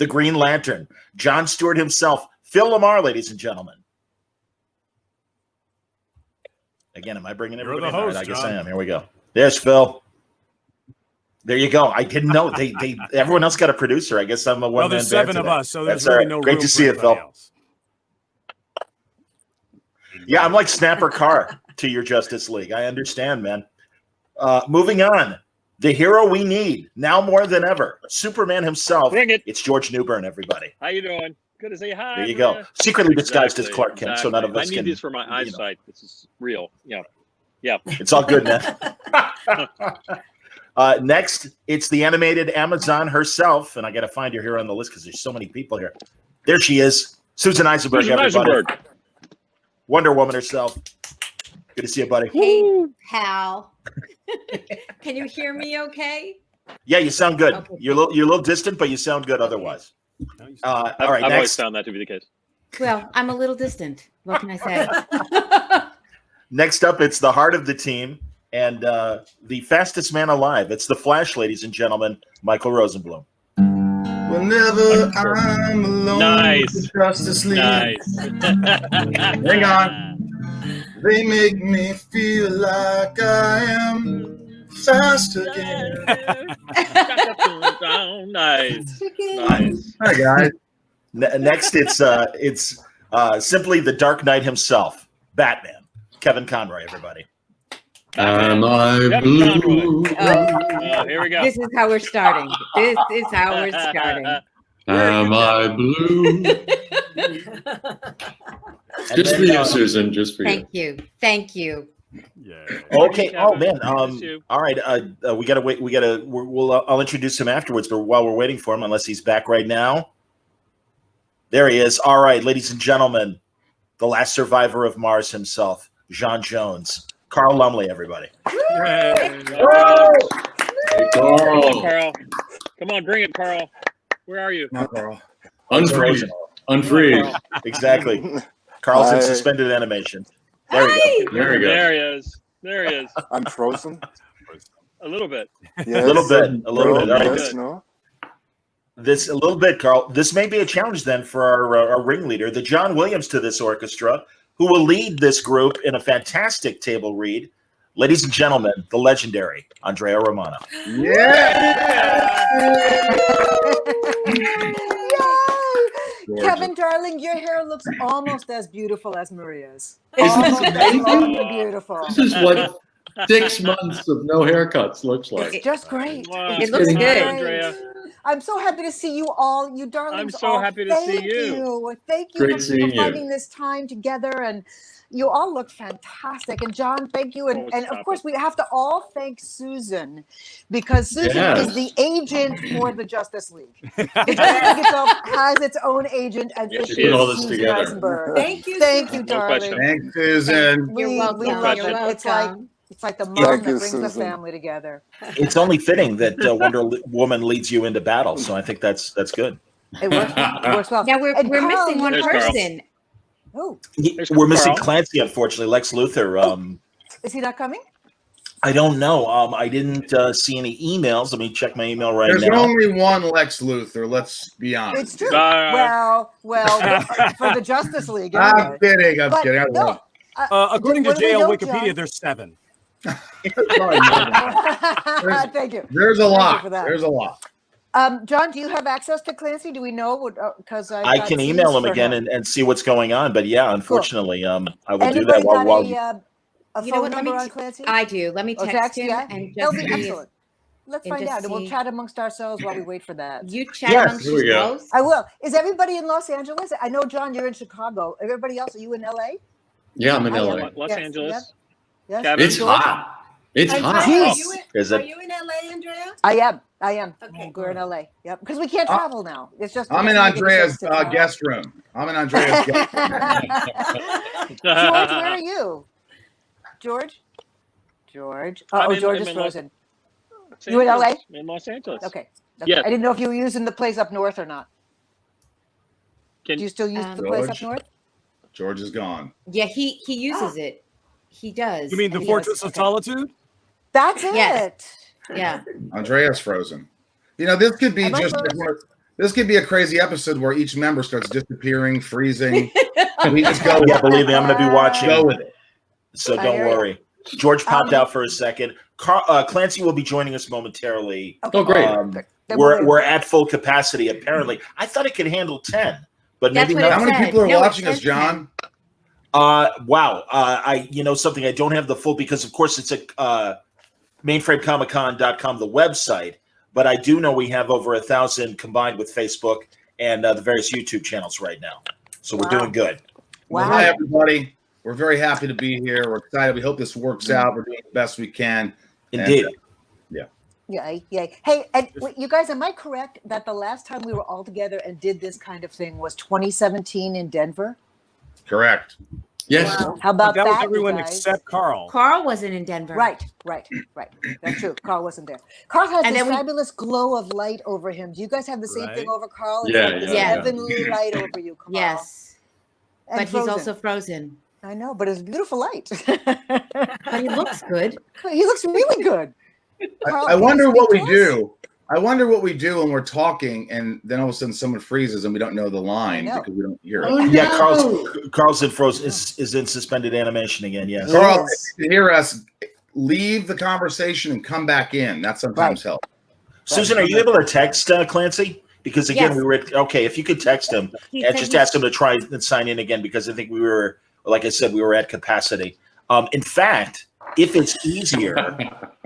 the Green Lantern, John Stewart himself, Phil Lamarr, ladies and gentlemen. Again, am I bringing everybody in? Host, I guess John. I am. Here we go. There's Phil. There you go. I didn't know everyone else got a producer. I guess I'm a one man band. There's 7 of us, so there's really no room. Great to see you, Phil. Else. Yeah, I'm like Snapper Carr to your Justice League. I understand, man. Moving on. The hero we need now more than ever. Superman himself. Bring it. It's George Newbern, everybody. How you doing? Good to say hi. There you go. Secretly disguised as Clark Kent, so none of us I need can. this for my eyesight. This is real. Yeah. Yeah. It's all good, man. Next, it's the animated Amazon herself, and I got to find her here on the list because there's so many people here. There she is, Susan Eisenberg. Everybody. Wonder Woman herself. Good to see you, buddy. Hey, pal. Can you hear me okay? Yeah, you sound good. Okay. You're a little distant, but you sound good otherwise. All right, I've next. always found that to be the case. Well, I'm a little distant. What can I say? Next up, it's the heart of the team and the fastest man alive. It's the Flash, ladies and gentlemen, Michael Rosenbaum. Whenever I'm alone, Nice. Justice League, Nice. hang on. They make me feel like I am fast again. Nice. Nice. Hi guys. Next, it's simply the Dark Knight himself, Batman, Kevin Conroy. Everybody. Am I Yep, blue? Oh, Here we go. this is how we're starting. This is how we're starting. Am I blue? Just for you, Susan. Just for you. Thank you. Thank you. Yeah. Okay. Oh man. Miss you. All right. We gotta wait. I'll introduce him afterwards. But while we're waiting for him, unless he's back right now, there he is. All right, ladies and gentlemen, the last survivor of Mars himself, John Jones, Carl Lumbly. Everybody. Hey, Come on, Carl. Carl. Come on, bring it, Carl. Where are you? Not Carl. Unfreeze. Unfreeze. Exactly. Carl's in suspended animation. There we go. There we go. There he is. There he is. I'm frozen. A little bit. Yes. A little bit. All right, Yes, good. no. This a little bit, Carl. This may be a challenge then for our ringleader, the John Williams to this orchestra, who will lead this group in a fantastic table read. Ladies and gentlemen, the legendary Andrea Romano. Yeah. Kevin, darling, your hair looks almost as beautiful as Maria's. Isn't this Almost as amazing? long and beautiful. This is what 6 months of no haircuts looks like. It's just great. Wow. It looks Hi, good. Andrea. I'm so happy to see you all, you darlings. I'm so all. happy to see Thank you. Thank you Great for seeing you. finding this time together, and you all look fantastic. And John, thank you. And, Oh, and stop of course, it. we have to all thank Susan, because Susan Yes. is the agent for the Justice League. The Justice League itself has its own agent, and Yes, it she put is all this Susan together. Eisenberg. Thank you. Thank you, No darling. question. Thanks, Susan. You're welcome. We love You're it. It's like the mom Thank that you, brings the Susan. family together. It's only fitting that Wonder Woman leads you into battle, so I think that's good. It works well. It works well. Now we're And Carl, missing one There's Carl. person. Oh, There's We're missing Carl. Clancy, unfortunately. Lex Luthor. is he not coming? I don't know. I didn't see any emails. Let me check my email right There's now. only one Lex Luthor. Let's be honest. It's true. Uh, Well, for the Justice League. I'm Anyway. kidding. I'm But kidding. I no, According to what do we JL know, Wikipedia, John? there's 7. Sorry, man. Thank you. There's a Thank you lot. for that. There's a lot. John, do you have access to Clancy? Do we know what? Because I can email him again and see what's going on. But yeah, unfortunately, I will do Anybody that got while a You know phone what? Let me number on Clancy? I do. Let me text text, him yeah. and That'll just be see if excellent. Let's and find just out, and we'll see- chat amongst ourselves while we wait for that. you chat Yes, amongst here we go. yourselves. I will. Is everybody in Los Angeles? I know, John, you're in Chicago. Everybody else, are you in LA? Yeah, I'm in I am. LA. Los Yes, Angeles. Yes. Kevin? It's hot. It's hot. Jeez. Is Are it? you in LA, Andrea? I am. Okay, We're in LA. Yep. Because we can't travel now. It's just. I'm it in doesn't make any Andrea's sense to travel. guest room. I'm in Andrea's guest room. George, where are you? George? I'm Oh, in- George I'm is in Los frozen. Los You in LA? Angeles. In Los Angeles. Okay. Yes. I didn't know if you were using the place up north or not. Can Do you still use the place up George? north? George is gone. Yeah, he uses it. He does. You mean the And he Fortress does- of Solitude? That's it. Yes. Yeah. Andrea's frozen. You know, this could be Am I just frozen? This could be a crazy episode where each member starts disappearing, freezing. We just go. Yeah, believe me, I'm going to be watching. Go with it. So I don't hear ya. worry. George popped out for a second. Clancy will be joining us momentarily. Oh, great. Then We're at full capacity, apparently. I thought it could handle 10, but That's maybe what not. How many said. people are No, it watching us, says John? Wow. Something I don't have the full, because of course it's at mainframecomiccon.com, the website, but I do know we have over 1,000 combined with Facebook and the various YouTube channels right now. So we're doing good. Well, hi, everybody. We're very happy to be here. We're excited. We hope this works out. We're doing the best we can. Indeed. Yay. Hey, and you guys, am I correct that the last time we were all together and did this kind of thing was 2017 in Denver? Correct. Yes. How about that that, was you everyone guys? except Carl. Carl wasn't in Denver. Right. That's true. Carl wasn't there. Carl has And this then we- fabulous glow of light over him. Do you guys have the same thing Right. over Carl? Yeah, It's like this yeah. heavenly light over you, Carl. Yes. And But frozen. he's also frozen. I know, but it's beautiful light. But he looks good. He looks really good. Carl, I can you wonder speak what to we us? do. I wonder what we do when we're talking, and then all of a sudden someone freezes and we don't know the line I know. because we don't hear it. Oh, Yeah, no. Carl's in frozen is in suspended animation again. Yes. Carl, Yes. if you hear us, leave the conversation and come back in. That sometimes helps. Susan, are you able to text Clancy? Because again, Yes. we were okay. If you could text him He and said just he- ask him to try and sign in again, because I think we were, like I said, we were at capacity. In fact, if it's easier,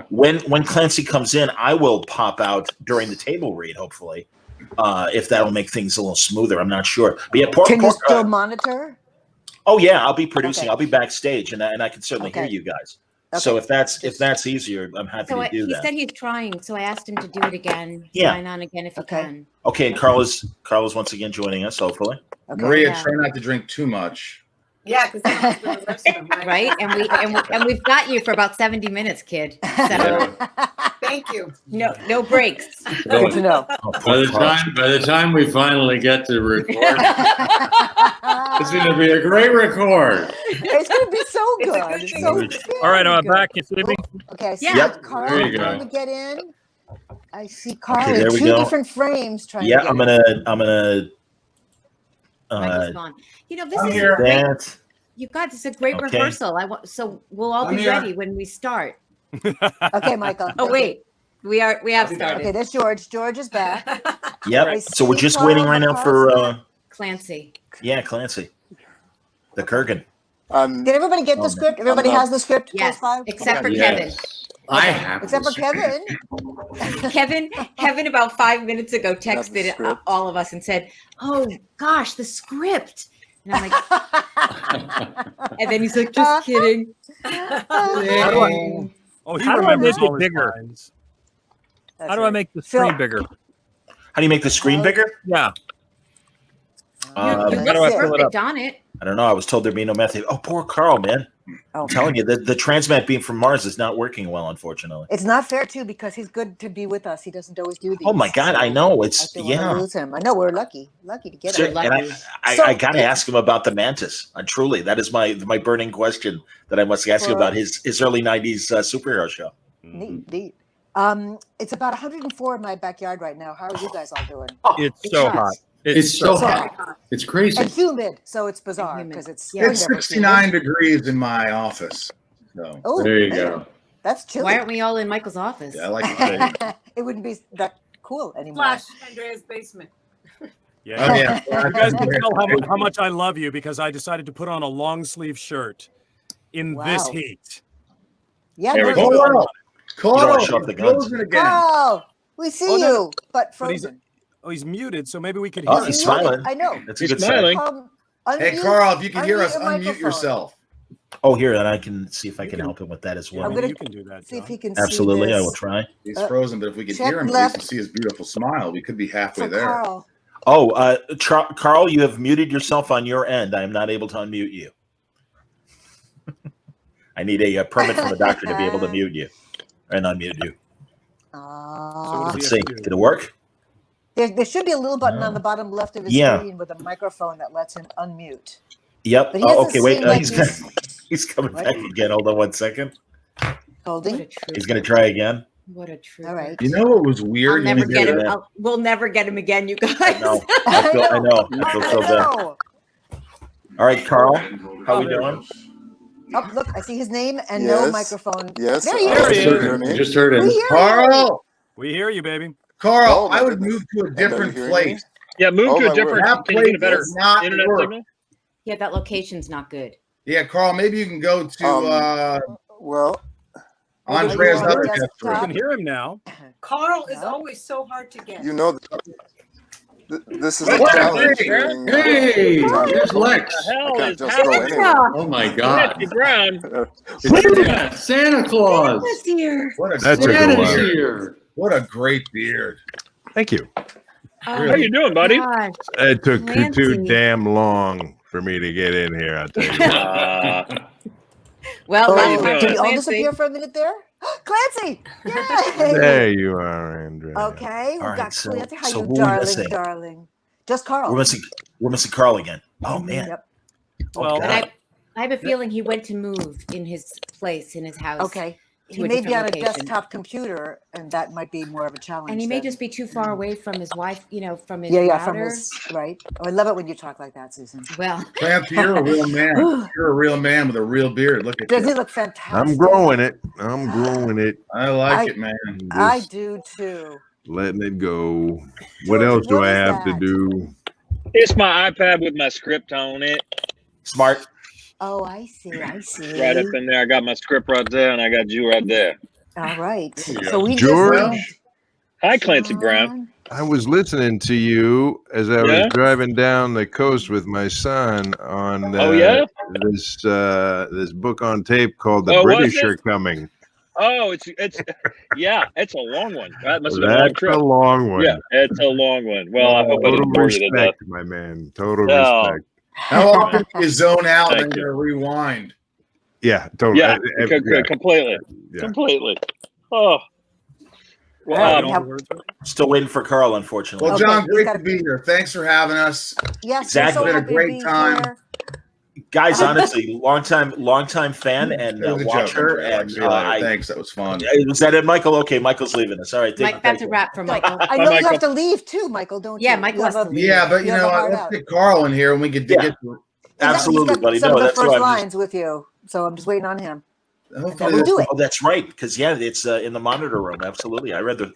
when Clancy comes in, I will pop out during the table read. Hopefully, if that'll make things a little smoother. I'm not sure. But yeah, Can you still monitor? oh yeah, I'll be producing. Okay. I'll be backstage, and I can certainly hear Okay. you guys. So if that's easier, I'm happy So to do he that. said he's trying, so I asked him to do it again. Yeah. Sign on again if he Okay. can. Okay, and Carl is once again joining us. Hopefully, Okay. Maria, Yeah. try not to drink too much. Yeah, because the rest of them, Right? And we've got you for about 70 minutes, kid. So Yeah. Thank you. no breaks. Good to know. oh, By poor Carl. the time we finally get to record, it's going to be a great record. It's going to be so It's a good. good It's thing. so All right, very I'm good. back. You see me? Okay, I see Yeah. Carl There you trying go. to get in. I see Carl Okay, there in we two go. different frames trying Yeah, to get I'm in. gonna Michael's gone. You know, this I'm is here. a great. that. You got this is a great Okay. rehearsal. So we'll all I'm be here. ready when we start. Okay, Michael. Oh wait, we have Okay, started. there's George. George is back. Yep. I So we're see just Carl waiting right now for Clancy. Clancy, the Kurgan. Did everybody get the script? Everybody has the script? Yes, Close by? except for Yes. I have. Except for this. Kevin. Kevin about 5 minutes ago texted all of us and said, "Oh gosh, the script." And I'm like, and then he's like, "Just kidding." Oh, he How do I remembers make all it his bigger? lines. That's How do I right. make the Phil- screen bigger? How do you make the screen bigger? Yeah. You Um, How do I look fill it perfect up? on it. I don't know. I was told there'd be no method. Oh, poor Carl, man. Oh. I'm telling you, the transmat beam from Mars is not working well, unfortunately. It's not fair too because he's good to be with us. He doesn't always do these. Oh my God, I know. I It's don't want to lose him. I know we're lucky to get Sure, him. and lucky. I So- got to ask him about the Mantis. Truly, that is my burning question that I must ask him about his early '90s superhero show. Neat. It's about 104 in my backyard right now. How are you guys all doing? It's so hot. It's so hot. It's crazy. And humid, so it's bizarre humid. because it's Yeah. It's never 69 degrees in my office. So humid. Oh, There you man, go. That's chilly. Why aren't we all in Michael's office? yeah, I like to It wouldn't be that cool anymore. Flash Andrea's basement. Yeah. Oh, yeah. You guys can tell how much I love you because I decided to put on a long sleeve shirt in this Wow. heat. Yeah, There we no, go. no. Carl, You don't wanna show Carl, off the guns. frozen again. Carl, we see Oh, no, you, but But he's frozen. he's muted, so maybe we could Oh, hear He's he's him. muted. smiling. I know. That's a He's good sign. smiling. Hey, Unmute- Carl, if you can hear unmute us, your unmute microphone. yourself. Oh, here, and I can see if I You can can- help him with that as well. I'm gonna You can do that, See if John. he can see Absolutely, I this. will try. He's frozen, but if we could check hear him, at left. least and see his beautiful smile, we could be halfway For there. Carl. Oh, Carl, you have muted yourself on your end. I am not able to unmute you. I need a permit from a doctor to be able to mute you and unmute you. So Ah. what Let's does he see. have to do? Did it work? There should be a little button on the bottom left of his Yeah. screen with a microphone that lets him unmute. Yep. But he Oh, doesn't okay, wait. seem like He's coming What? back again. Hold on one second. What a Holding. truth. He's going to try again. What a trooper. All right. You know what was I'll weird? never You get did him. that. We'll never get him again, you guys. I know. I feel so bad. know. All right, Carl, how we there doing? Oh, look, I see his name and no Yes. microphone. Yes. There he There is. he Just is. heard him. Just heard We him. hear you. Carl, We hear you, baby. Carl, Oh, my I would goodness. move to a And are you different hearing place. Yeah, move Oh, to a my different. That Can you get a place better does not internet work. signal? Yeah, that location's not good. Yeah, Carl, maybe you can go to Well, Andrea's Are you on other the guest We desktop? can hear him now. Carl is Yeah. always so hard to get. you know, this is a What? challenge. Hey, during, Hey, time. there's Lex. The I hell can't is just go happening? anywhere. Oh my God. Clancy Brown. Yeah, Santa Claus. Santa's here. what a That took a Santa's while. here. what a great beard. Thank you. How you doing, buddy? Gosh. It took too Clancy. damn long for me to get in here, I'll tell you. Well, How you Oh, doing? did we all Clancy. disappear for a minute there? Clancy! Yay! There you are, Andrea. Okay, we All right, got so- Clancy. How so you, who we darling, missing? darling? Just Carl. We're missing Carl again. Oh man. Yep. Well, But I have a feeling he went to move in his place, in his house. Okay. He to a may be on a different location. desktop computer, and that might be more of a challenge. And he may than- just be too far away from his wife, from his yeah, from router. his right. Oh, I love it when you talk like that, Susan. Well, Clancy, you're a real man. You're a real man with a real beard. Look at Does he you. look fantastic? I'm growing it. I'm growing it. I like it, man. I Just do too. letting it go. What George, else do what I is have to that? do? It's my iPad with my script on it. Smart. Oh, I see. I see. Right up in there. I got my script right there, and I got you right there. All right. you So go. we George? just Hi, Clancy Brown. I was listening to you as I Yeah? was driving down the coast with my son on Oh, yeah? this book on tape called The Oh, was British it? Are Coming. Oh, it's yeah, it's a long one. That must have been a long That's a trip. long one. Yeah, it's a long one. Well, I hope I Total didn't bore you to death. respect, my man. Total Oh. respect. How often do you zone out and Thank then you. you rewind? Yeah, totally. Yeah, Yeah. completely, Yeah. completely. Oh, well, Well, I we don't have- know where it's- Still waiting for Carl, unfortunately. Well, Okay, John, he's great gotta- to be here. Thanks for having us. yes, Exactly. we're so Been a happy to great be time. here. Guys, honestly, longtime fan and It was a joke, watcher. Andrea. And See you later. I Thanks. That was fun. was that it, Michael? Okay, Michael's leaving us. All right, Mike, that's a wrap for Michael. I Bye, know you Michael. have to leave too, Michael, don't you? Yeah, Michael You has have to a- leave. Yeah, but You have a hard let's out. get Carl in here and we could Yeah. get to Absolutely, He's got buddy. some No, of the that's first why I'm just. lines with you, so I'm just waiting on him. hopefully We'll this- do it. Oh, that's right. Because it's in the monitor room. Absolutely, I read the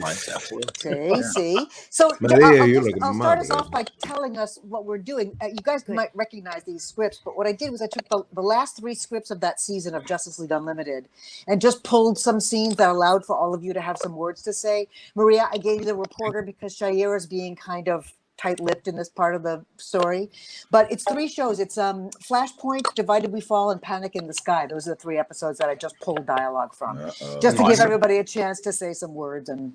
lines. Absolutely. See. So Maria, I'll, you just, look I'll start us marvelous. off by telling us what we're doing. You guys Good. might recognize these scripts, but what I did was I took the last 3 scripts of that season of Justice League Unlimited and just pulled some scenes that allowed for all of you to have some words to say. Maria, I gave you the reporter because Shayera is being kind of tight-lipped in this part of the story, but it's 3 shows. It's Flashpoint, Divided We Fall, and Panic in the Sky. Those are the 3 episodes that I just pulled dialogue from, Uh-oh. just to give Awesome. everybody a chance to say some words, and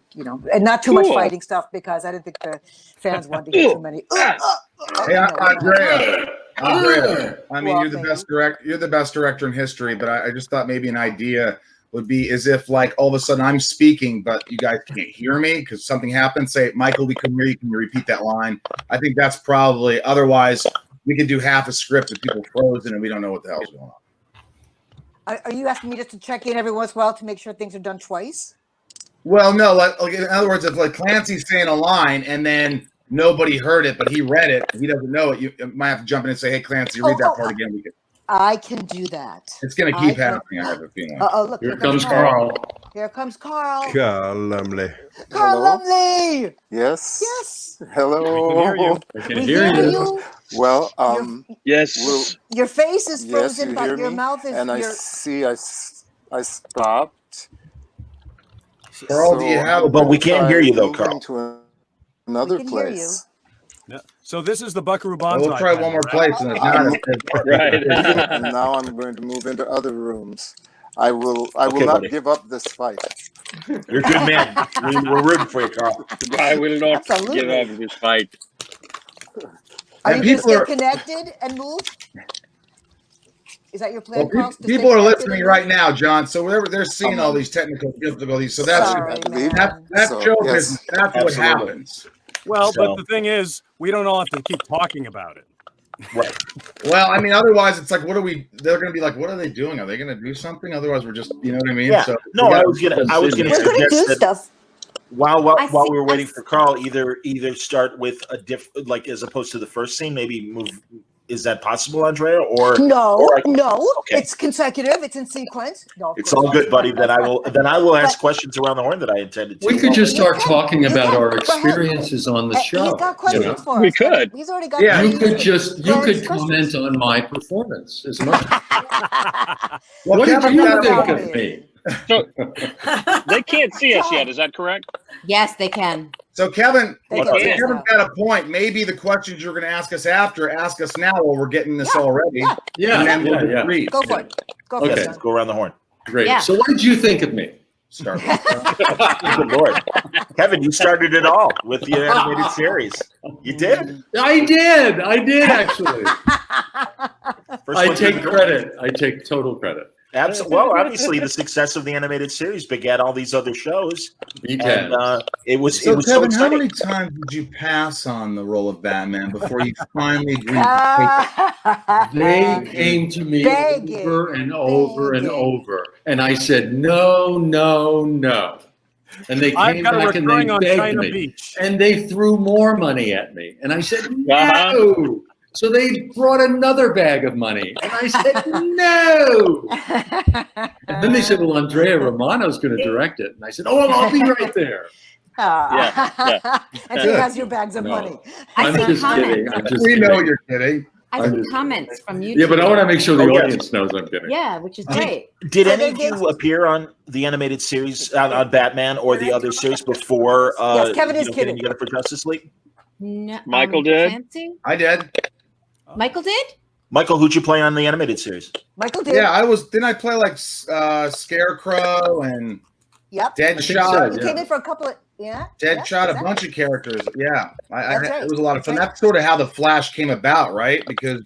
and not too much Cool. fighting stuff because I didn't think the fans wanted to hear too many. Hey, Andrea. Andrea, I mean, Well, you're the thank best director. You're the best director in history. But I just thought maybe an idea would be as if, like, all of a sudden I'm speaking, but you guys can't hear me because something happened. Say, Michael, we couldn't hear you. Can you repeat that line? I think that's probably. Otherwise, we could do half a script with people frozen and we don't know what the hell's going on. Are you asking me just to check in every once in a while to make sure things are done twice? Well, no. Like in other words, if like Clancy's saying a line and then nobody heard it, but he read it, he doesn't know it. You might have to jump in and say, "Hey, Clancy, read that part again." We could. I can do that. It's going to I keep can- happening. I have a feeling. Oh, look. Here comes Carl. Here comes Carl. Carl Lumley. Carl Hello? Lumley. Yes. Yes. Hello. We can hear you. I can We hear you. Well, yes. well, Your face is yes, frozen, you but hear your me, mouth is. and I your- see. I stopped. Carl, do you have? But we can't hear you though, moving Carl. To another We can hear you. place. Yeah. So this is the Buckaroo Well, Banzai. we'll try panel, one more right? place, and if not, Right. And now I'm going to move into other rooms. I will Okay, not buddy. give up this fight. You're a good man. We're rooting for you, Carl. I will not Absolutely. give up this fight. Are And you just people get are- connected and move? Is that your plan, well, Carl? to people stay are connected listening and right move? now, John. So whatever they're seeing all these technical difficulties. So that's Sorry, I believe man. that's So, show yes. business. That's what Absolutely. happens. Well, So- but the thing is, we don't all have to keep talking about it. Right. Well, I mean, otherwise it's like, what are we? They're going to be like, what are they doing? Are they going to do something? Otherwise, we're just, you know what I mean? Yeah. So No, I was gonna We're going to suggest do that stuff. while we were waiting I for Carl, either start with a like as opposed to the first scene, maybe move. Is that possible, Andrea? Or No, or okay. It's consecutive. It's in sequence. No, it's all good, buddy. Then I will ask questions around the horn that I intended to. We could just start talking about our experiences on the show. He's got questions for us. We could. He's already got. Yeah. You could comment questions. on my performance as much. Well, What did Kevin you got think a- of me? So they can't see us yet. Is that correct? Yes, they can. So Kevin, They go. Kevin's got a point. Maybe the questions you're going to ask us after, ask us now while we're getting this already. Yeah, And then we'll yeah. read. Go for it. Go for Okay. it. Yes, Son. go around the horn. Great. Yeah. So what did you think of me? Start. Good Lord, Kevin, you started it all with the animated series. You did. I did actually. First I one take you- credit. I take total credit. Well, obviously, the success of the animated series begat all these other shows, You and can. it was So, so Kevin, how exciting. many times did you pass on the role of Batman before you finally agreed to take They came to me Begging. over and over and Begging. over, and I said no, no, no. And they I've came got a back and recurring they on begged China me, Beach. and they threw more money at me, and I said no. Uh-huh. So they brought another bag of money, and I said no. And then they said, "Well, Andrea Romano's going to direct it," and I said, "Oh, I'll be right there." And she has your bags of No. money. I I'm see just comments. kidding. I'm just We kidding. know you're kidding. I I'm see just- comments from YouTube. Yeah, but I want to make sure the Oh, yes. audience knows I'm kidding. Yeah, which is great. Did So any they of did- you appear on the animated series on Batman or the other series before? Yes, Kevin is getting kidding. together for Justice League. No, Michael did? Clancy? I did. Michael did? Michael, who'd you play on the animated series? Michael did. Yeah, I was. Didn't I play like Scarecrow and Yep. think so, Deadshot? He yeah. came in for a couple of Deadshot, yeah, a bunch of characters. Yeah, That's right. it was a lot of fun. That's right. That's sort of how the Flash came about, right? Because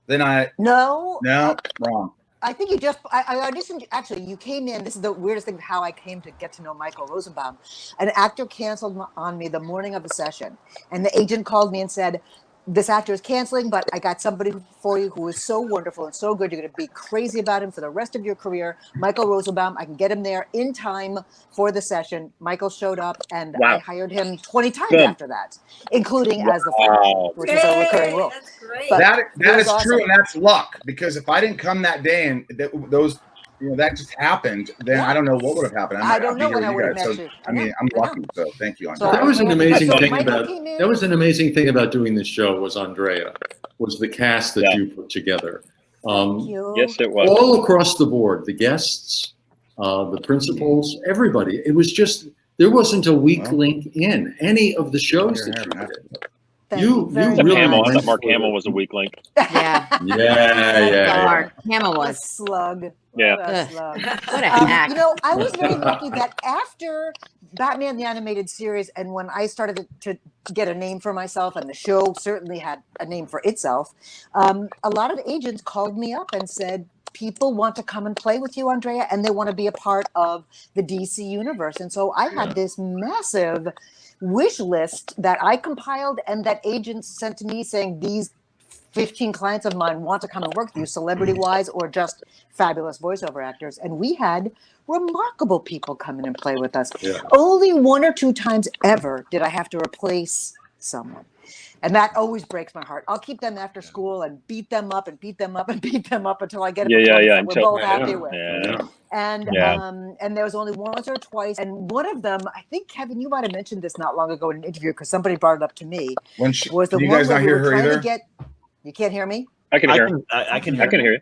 then No, wrong. I think you just I auditioned. Actually, you came in. This is the weirdest thing of how I came to get to know Michael Rosenbaum. An actor canceled on me the morning of the session, and the agent called me and said, "This actor is canceling, but I got somebody for you who is so wonderful and so good. You're going to be crazy about him for the rest of your career. Michael Rosenbaum. I can get him there in time for the session." Michael showed up, and Wow. I hired him 20 times Good. after that, including as the Flash, Wow. which is a recurring role. That's great. But That it was is true, awesome. and that's luck. Because if I didn't come that day and those, that just happened, then Yeah. I don't know what would have happened. I don't know be when here I with would have you met guys. you. I mean, I'm I know. lucky. So thank you, So Andrea. That was an amazing So thing Michael about came in. that was an amazing thing about doing this show was Andrea, was the cast that Yeah. you put together. Thank you. Yes, it was. All across the board, the guests, the principals, everybody. It was just there wasn't a weak Well. link in any of the shows Here, that here, you did. Thank You very Except really Hamill. I much. thought Mark Hamill was a weak link. Yeah. Yeah. Mark Hamill What a was. slug. Yeah. What a Ugh. slug. What a hack. I was very lucky that after Batman the Animated Series, and when I started to get a name for myself, and the show certainly had a name for itself, a lot of agents called me up and said, people want to come and play with you, Andrea, and they want to be a part of the DC universe. And so I had this massive wish list that I compiled and that agents sent to me saying, these 15 clients of mine want to come and work with you, celebrity-wise or just fabulous voiceover actors. And we had remarkable people come in and play with us. Yeah. Only one or two times ever did I have to replace someone. And that always breaks my heart. I'll keep them after school and beat them up and beat them up and beat them up until I get a performance that we're Until- both happy with. Yeah. And Yeah. and there was only once or twice, and one of them, I think Kevin, you might have mentioned this not long ago in an interview because somebody brought it up to me. When she, Was the you one guys where not we hear were her trying either? to get? You can't hear me, I can I hear. can I can I can hear you.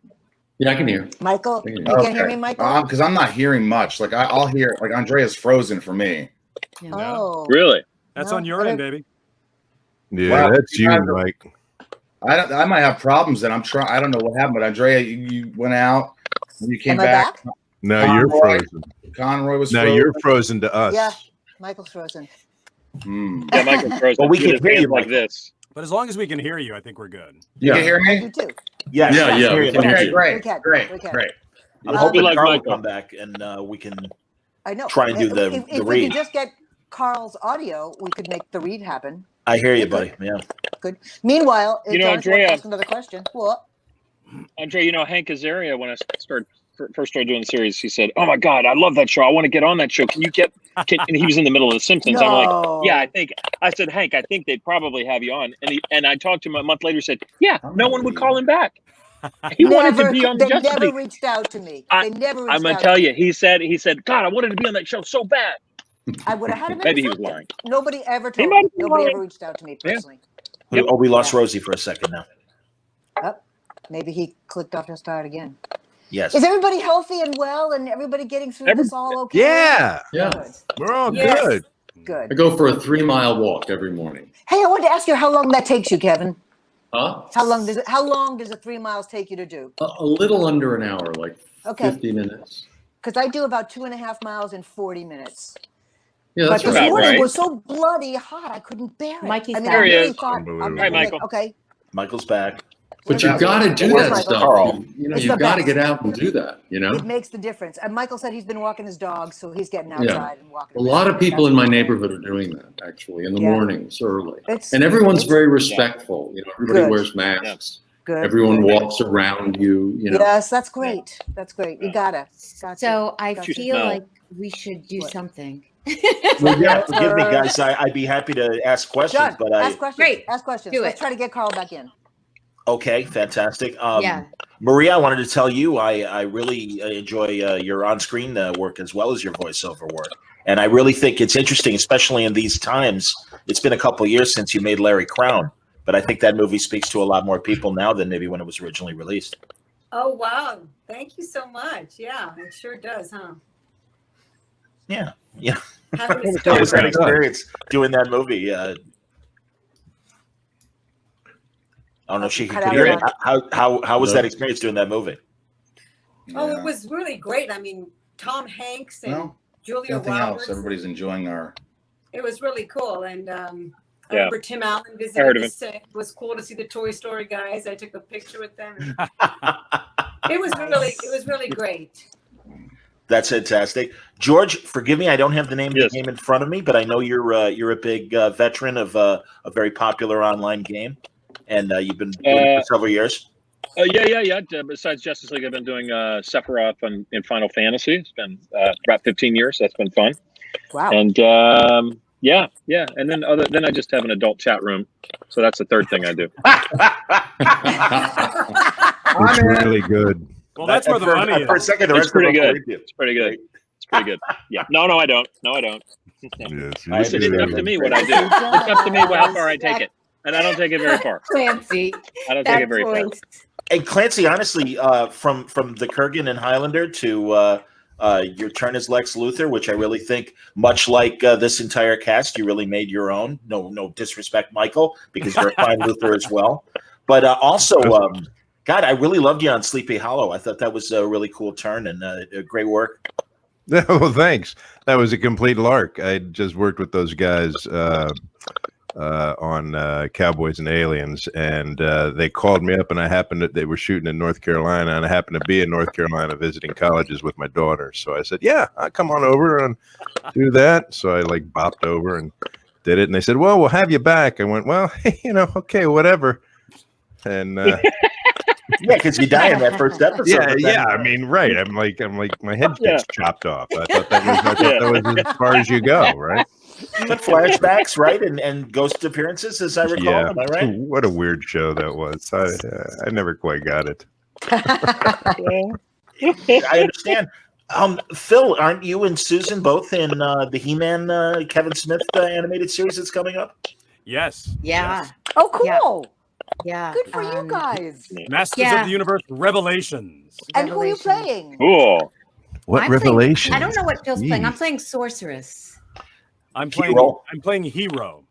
Yeah, I can hear. Michael. Okay. You can't hear me, Michael. Because I'm not hearing much. Like I'll hear. Like Andrea's frozen for me. Oh, Really? That's No, on your but end, baby. Yeah, Wow, that's you you, guys are- Mike. I might have problems. Then I'm trying. I don't know what happened, but Andrea, you went out. And you came am I back. back? No, you're Conroy. frozen. Conroy was No, frozen. you're frozen to us. Yeah, Michael's frozen. Hmm. Yeah, Michael's frozen. Well, we With can his hear you, hands like Michael. this. But as long as we can hear you, I think we're good. You Yeah. can hear You me? too. Yes, Yeah, I yeah, hear we you. can hear Okay, you. great, We can. great, We can. great. I'm hoping like Carl will Michael. come back and we can. I know. Try and do the if we read. could just get Carl's audio, we could make the read happen. I hear you, buddy. Yeah. Good. Meanwhile, You know, John's want to Andrea- ask another question. What? Andre, you know, Hank Azaria, when I first started doing the series, he said, "Oh my God, I love that show. I want to get on that show. Can you get?" And he was in the middle of The Simpsons. I'm like, "Yeah, I said, Hank, I think they'd probably have you on." And I talked to him a month later. Said, "Yeah, no one would call him back. He wanted to be on the They Justice never League." reached out to me. They never reached out. I'm gonna tell you, he said, "God, I wanted to be on that show so bad." I would have had him. Maybe he was lying. Nobody ever He told might me. have been Nobody lying. ever reached out to me personally. Yep. Oh, we lost Rosie for a second now. Oh, maybe he clicked off to start again. Yes. Is everybody healthy and well, and everybody getting through this all okay? Yeah. Good. We're all Yes. good. Good. I go for a 3-mile walk every morning. Hey, I wanted to ask you how long that takes you, Kevin. Huh? How long does it 3 miles take you to do? A little under an hour, like Okay. 50 minutes. Because I do about 2.5 miles in 40 minutes. Yeah, But that's this about morning right. was so bloody hot, I couldn't bear it. Mikey's I mean, back. I There he really is. thought. Unbelievable. Hi, Michael. Okay. Michael's back. But you got to do Where's that Michael? stuff. Carl. You know, It's you the got to best. get out and do that, you know? It makes the difference. And Michael said he's been walking his dog, so he's getting outside and walking. A lot of people in my neighborhood are doing that, actually, in the Yeah. mornings early. It's- And everyone's it's- very respectful. You know, everybody Good. wears masks. Good. Everyone walks around you, you know. Yes, that's great. That's great. You gotta. So I Gotcha. feel No. like we should do What? something. Well, yeah, forgive me, guys. I'd be happy to ask questions, John, but ask questions. Great. Ask questions. Do Let's it. try to get Carl back in. okay, fantastic. Yeah. Maria, I wanted to tell you I really enjoy your on-screen work as well as your voiceover work, and I really think it's interesting, especially in these times. It's been a couple of years since you made Larry Crown, but I think that movie speaks to a lot more people now than maybe when it was originally released. Oh, wow. Thank you so much. Yeah, it sure does, huh? Yeah. Having How was started- that experience doing that movie? I don't know if she Cut could out hear your it. How was that experience doing that movie? Oh, Yeah. it was really great. I mean, Tom Hanks and Well, Julia Nothing Roberts. else. Everybody's enjoying our. It was really cool. And I Yeah. remember Tim Allen I visited heard of the him. set. It was cool to see the Toy Story guys. I took a picture with them. It was really great. That's fantastic, George. Forgive me, I don't have the name Yes. of the game in front of me, but I know you're a big veteran of a very popular online game, and you've been doing it for several years. Yeah. Besides Justice League, I've been doing Sephiroth in Final Fantasy. It's been about 15 years. That's been fun. Wow. And yeah. And then I just have an adult chat room. So that's the third thing I do. It's really good. Well, that's where the money is. For a second, the It's rest of them pretty good. believed you. It's pretty good. It's pretty good. Yeah. No, I don't. Yes, Listen, it's up to me what I do. It's up to me how far I take it. And I don't take it very far. Clancy. I don't take it very far. voice. And Clancy, honestly, from the Kurgan and Highlander to your turn as Lex Luthor, which I really think, much like this entire cast, you really made your own. No disrespect, Michael, because you're a fine Luthor as well. But also, God, I really loved you on Sleepy Hollow. I thought that was a really cool turn and great work. Well, thanks. That was a complete lark. I just worked with those guys on Cowboys and Aliens, and they called me up, and they were shooting in North Carolina, and I happened to be in North Carolina visiting colleges with my daughter. So I said, yeah, I'll come on over and do that. So I bopped over and did it, and they said, well, we'll have you back. I went, well, okay, whatever. And yeah, because you die in that first episode. yeah. I mean, right. I'm like, my head gets chopped off. I thought that was as far as you go, right? But flashbacks, right, and ghost appearances, as I recall. Yeah. Am I right? What a weird show that was. I never quite got it. I understand. Phil, aren't you and Susan both in the He-Man Kevin Smith animated series that's coming up? Yes. Yeah. Yes. Oh, cool. Yeah. Good for you guys. Masters of the Universe Revelations. And who are you playing? Cool. What I'm revelation? Playing, I don't know what Phil's playing. I'm Jeez. playing Sorceress. I'm playing Hero.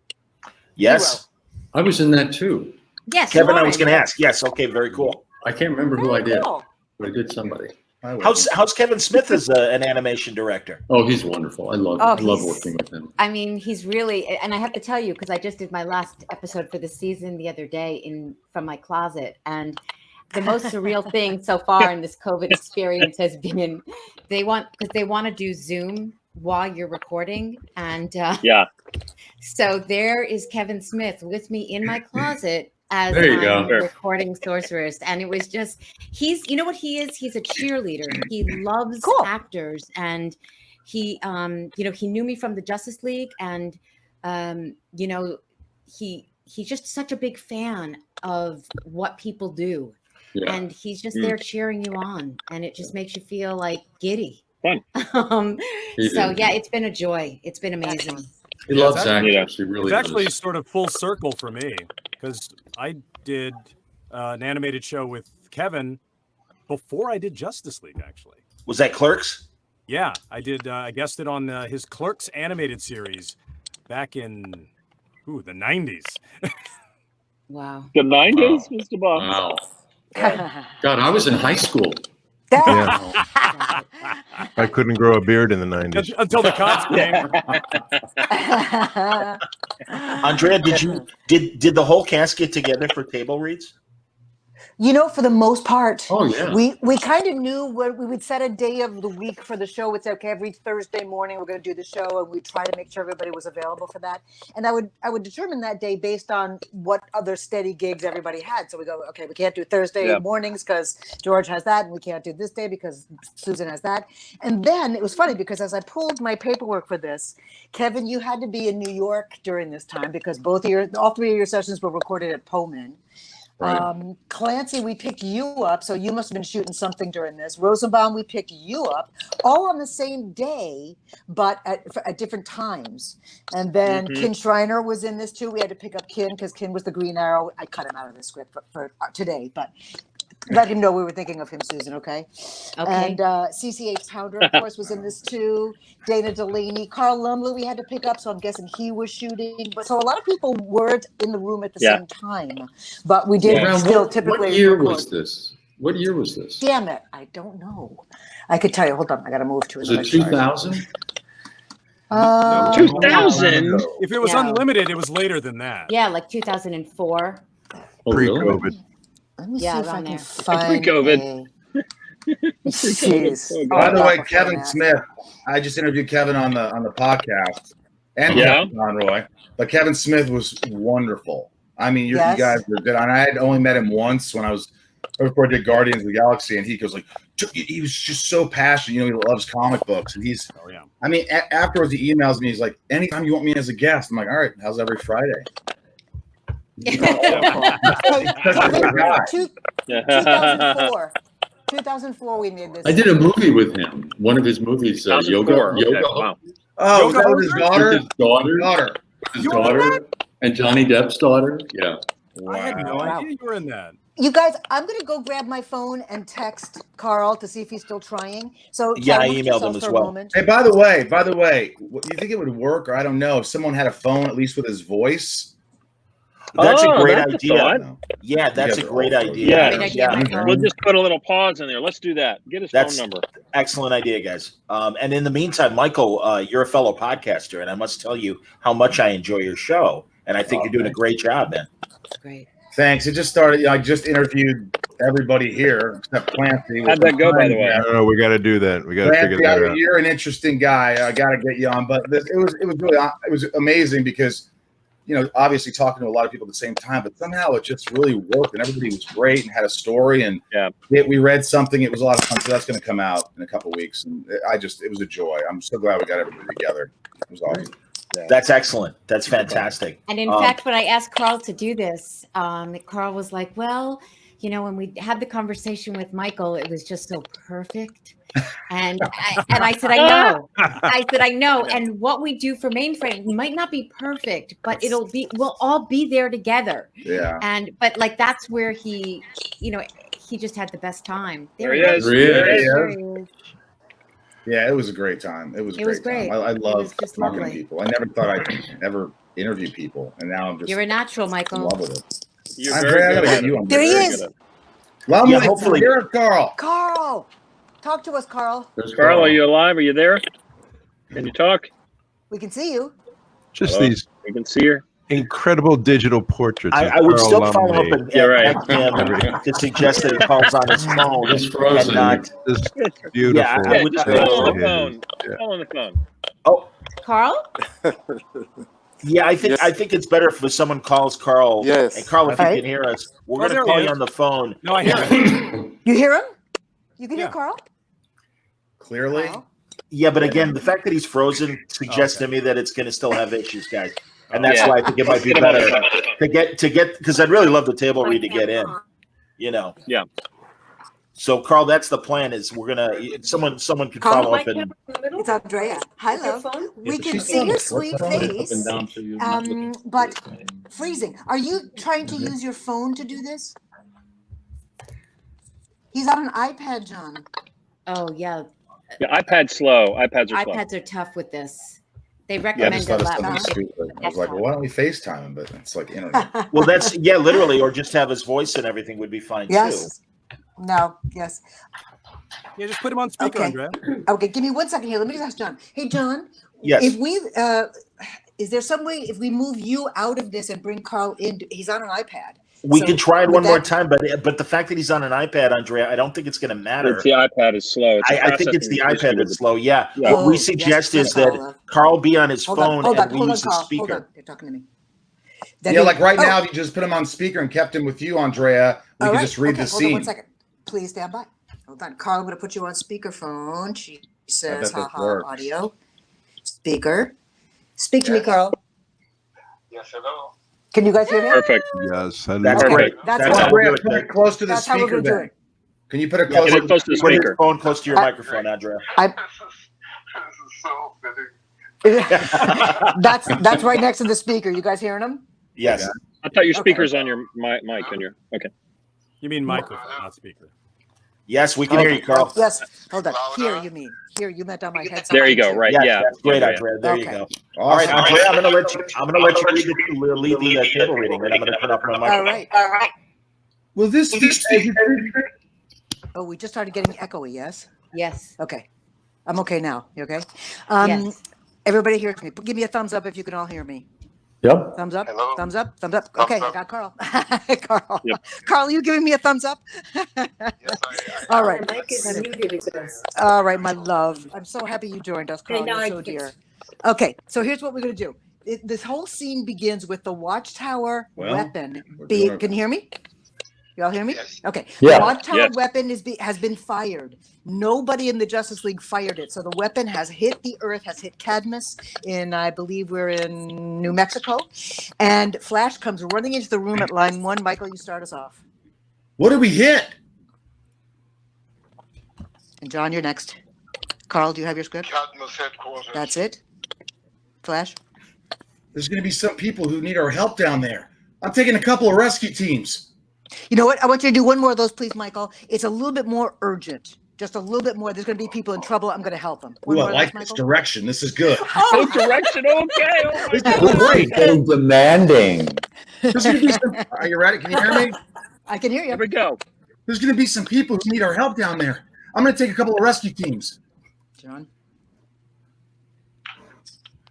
Yes. I was in that too. Yes. Kevin, I was Lauren. going to ask. Yes. Okay. Very cool. I can't remember who I did, Cool. but I did somebody. How's Kevin Smith as an animation director? Oh, he's wonderful. I love he's- working with him. I mean, he's really, and I have to tell you, because I just did my last episode for the season the other day from my closet, and the most surreal thing so far in this COVID experience has been they want to do Zoom while you're recording, and Yeah. So there is Kevin Smith with me in my closet as There you go. I'm recording Sorceress. And it was just, you know what he is? He's a cheerleader. He loves actors. And he, he knew me from the Justice League. And, he's just such a big fan of what people do. Yeah. And he's just there cheering you on. And it just makes you feel like giddy. Fun. It's been a joy. It's been amazing. He loves actors. He really It's actually does. sort of full circle for me because I did an animated show with Kevin before I did Justice League, actually. Was that Clerks? Yeah, I did. I guested on his Clerks animated series back in the 90s. Wow. The 90s, Mr. Bob. Wow. God, I was in high school. Yeah. I couldn't grow a beard in the 90s. Until the cops came. Andrea, did the whole cast get together for table reads? For the most part, we kind of knew what we would set a day of the week for the show. It's okay, every Thursday morning we're going to do the show, and we try to make sure everybody was available for that. And I would determine that day based on what other steady gigs everybody had. So we go, okay, we can't do Thursday mornings because George has that, and we can't do this day because Susan has that. And then it was funny because as I pulled my paperwork for this, Kevin, you had to be in New York during this time because all three of your sessions were recorded at Pullman. Right. Clancy, we picked you up, so you must have been shooting something during this. Rosenbaum, we picked you up, all on the same day, but at different times. And then Ken Schreiner was in this too. We had to pick up Ken because Ken was the Green Arrow. I cut him out of the script for today, but let him know we were thinking of him, Susan, okay? And CCH Pounder, of course, was in this too. Dana Delaney, Carl Lumbly, we had to pick up, so I'm guessing he was shooting. But so a lot of people weren't in the room at the same time. But we did still typically. What year was this? What year was this? Damn it, I don't know. I could tell you. Hold on, I got to move to it. Was it 2000? 2000? If it was unlimited, it was later than that. Yeah, like 2004. Pre-COVID. Let me see if I can find pre-COVID. Jeez. By the way, Kevin Smith, I just interviewed Kevin on the podcast and Kevin Conroy, but Kevin Smith was wonderful. I mean, you guys were good. And I had only met him once when I did Guardians of the Galaxy, and he goes like, he was just so passionate. He loves comic books, and he's. Oh yeah. I mean, afterwards he emails me. He's like, anytime you want me as a guest, I'm like, all right, how's every Friday? 2004 we made this. I did a movie with him. One of his movies, Yoga. Wow. Oh, was that with his daughter? His daughter. And Johnny Depp's daughter. Yeah. Wow. I had no idea you were in that. You guys, I'm going to go grab my phone and text Carl to see if he's still trying. So I emailed him as well. Hey, by the way, do you think it would work, or I don't know, if someone had a phone at least with his voice? That's a great idea. Yeah, that's a great idea. Yeah. We'll just put a little pause in there. Let's do that. Get his phone number. Excellent idea, guys. And in the meantime, Michael, you're a fellow podcaster, and I must tell you how much I enjoy your show. And I think you're doing a great job, man. That's great. Thanks. It just started. I just interviewed everybody here except Clancy. How'd that go, by the way? No, we got to do that. We got to figure that out. You're an interesting guy. I got to get you on. But it was amazing because, obviously talking to a lot of people at the same time, but somehow it just really worked, and everybody was great and had a story. And we read something. It was a lot of fun. So that's going to come out in a couple of weeks, and it was a joy. I'm so glad we got everybody together. It was awesome. Yeah. That's excellent. That's fantastic. And in fact, when I asked Carl to do this, Carl was like, well, when we had the conversation with Michael, it was just so perfect. And I said, I know. And what we do for Mainframe might not be perfect, but we'll all be there together. Yeah. But that's where he just had the best time. There he is. Yeah, it was a great time. It was great. Time. I love talking to people. I never thought I'd ever interview people, and now I'm just. You're a natural, Michael. In love with it. You're very good at it. There he is. Hopefully, here, Carl. Carl, talk to us, Carl. Carl, are you alive? Are you there? Can you talk? We can see you. Just these. We can see her. Incredible digital portraits. I would still Lumbly. follow up and ask him to suggest that he calls on his phone. Just frozen. And not, beautiful. Yeah, I would just call on the phone. Call on the phone. Oh, Carl? Yeah, I think it's better if someone calls Carl. Yes. And Carl, if you Right. can hear us, we're Oh, going to there call he you is. on the phone. No, I hear it. You hear him? You can hear Yeah. Carl? Clearly. Carl? Yeah, but again, the fact that he's frozen suggests okay. to me that it's going to still have issues, guys. And that's Yeah. why I think it might be Get him on the better phone. to get because I'd really love the table read to get in. You know. Yeah. So Carl, that's the plan. Is we're gonna someone can Carl, follow up and It's Andrea. Hi, With your love. phone? We Yeah, can she's see your on- sweet what's that? face. Up and down, so you're not looking- But freezing. Are you trying to use your phone to do this? He's on an iPad, John. Oh yeah, Yeah, iPad's slow. iPads are slow. iPads are tough with this. They I recommend just a thought of lot something more. stupid. I was like, well, why don't we FaceTime him? But it's like internet. well, that's literally, or just have his voice and everything would be fine too. Yes. No. Yes. Yeah, just put him on speaker, Okay. Andrea. Okay. Give me 1 second here. Let me just ask John. Hey, John. Yes. If we, is there some way if we move you out of this and bring Carl in? He's on an iPad. We So can try it would one more that- time, but the fact that he's on an iPad, Andrea, I don't think it's going to matter. It's the iPad is slow. It's a I think it's the processing iPad issue that's slow. Yeah. Yeah. What we Oh, suggest yes, is Carl, that love. Carl be on his Hold phone on, and we hold on, use the Carl. Hold speaker. on. They're talking to me. Then Yeah, he- like right oh, now, if you just put him on speaker and kept him with you, Andrea, we all can right. just read Okay, the hold on scene. 1 second. Please stand by. Hold on. Carl, I'm going to put you on speakerphone. She says, bet this haha, works. audio. Speaker. Speak to me, Carl. Yes, hello. Can you guys hear me? Perfect. Yes, hello. That's Okay, great. that's That's how how we're we'll Andrea, do put it. it close to the That's how we're speaker going to do then. it. Can you put it Yeah, close Get it close to the Put his speaker. phone close to your microphone, Andrea. I, This is so fitting. that's right next to the speaker. You guys hearing him? Yes. I thought your Okay. speaker's on your mic on your. Okay. You mean microphone, not speaker. Yes, we can hear you, Carl. Yes. Hold on. Here, you mean. Here, you meant on my headset. There you go. Right. Yes, Yeah. that's great, Yeah, Andrea. There you Okay. go. All right, Awesome. Andrea, I'm gonna let you lead the table reading, and I'm gonna turn off my microphone. All right. Well, this Oh, we just started getting echoey, yes? Yes. Okay. I'm okay now. You okay? Yes. Everybody hears me. Give me a thumbs up if you can all hear me. Yep. Thumbs up. Hello? Thumbs up. Thumbs up. Thumbs Okay, I up. got Carl. Carl. Yep. Carl, you giving me a thumbs up? Yes, All right. Mike is muted, it says. All right, my love. I'm so happy you joined us, Carl. Okay, now You're I so fixed- dear. Okay, so here's what we're gonna do. This whole scene begins with the Watchtower Well, weapon. we're doing Can you hear me? Y'all hear me? Yes. Okay. Yeah. The Watchtower Yes. weapon has been fired. Nobody in the Justice League fired it. So the weapon has hit the earth, has hit Cadmus in, I believe we're in New Mexico. And Flash comes running into the room at line 1. Michael, you start us off. what did we hit? And John, you're next. Carl, do you have your script? Cadmus headquarters. That's it. Flash? There's going to be some people who need our help down there. I'm taking a couple of rescue teams. You know what? I want you to do one more of those, please, Michael. It's a little bit more urgent. Just a little bit more. There's going to be people in trouble. I'm going to help them. One Ooh, more I of like those, this Michael. direction. This is good. Oh, direction. Okay. Oh my This God. is great. So demanding. There's gonna be some, are you ready? Can you hear me? I can hear Here you. we go. There's going to be some people who need our help down there. I'm going to take a couple of rescue teams. John?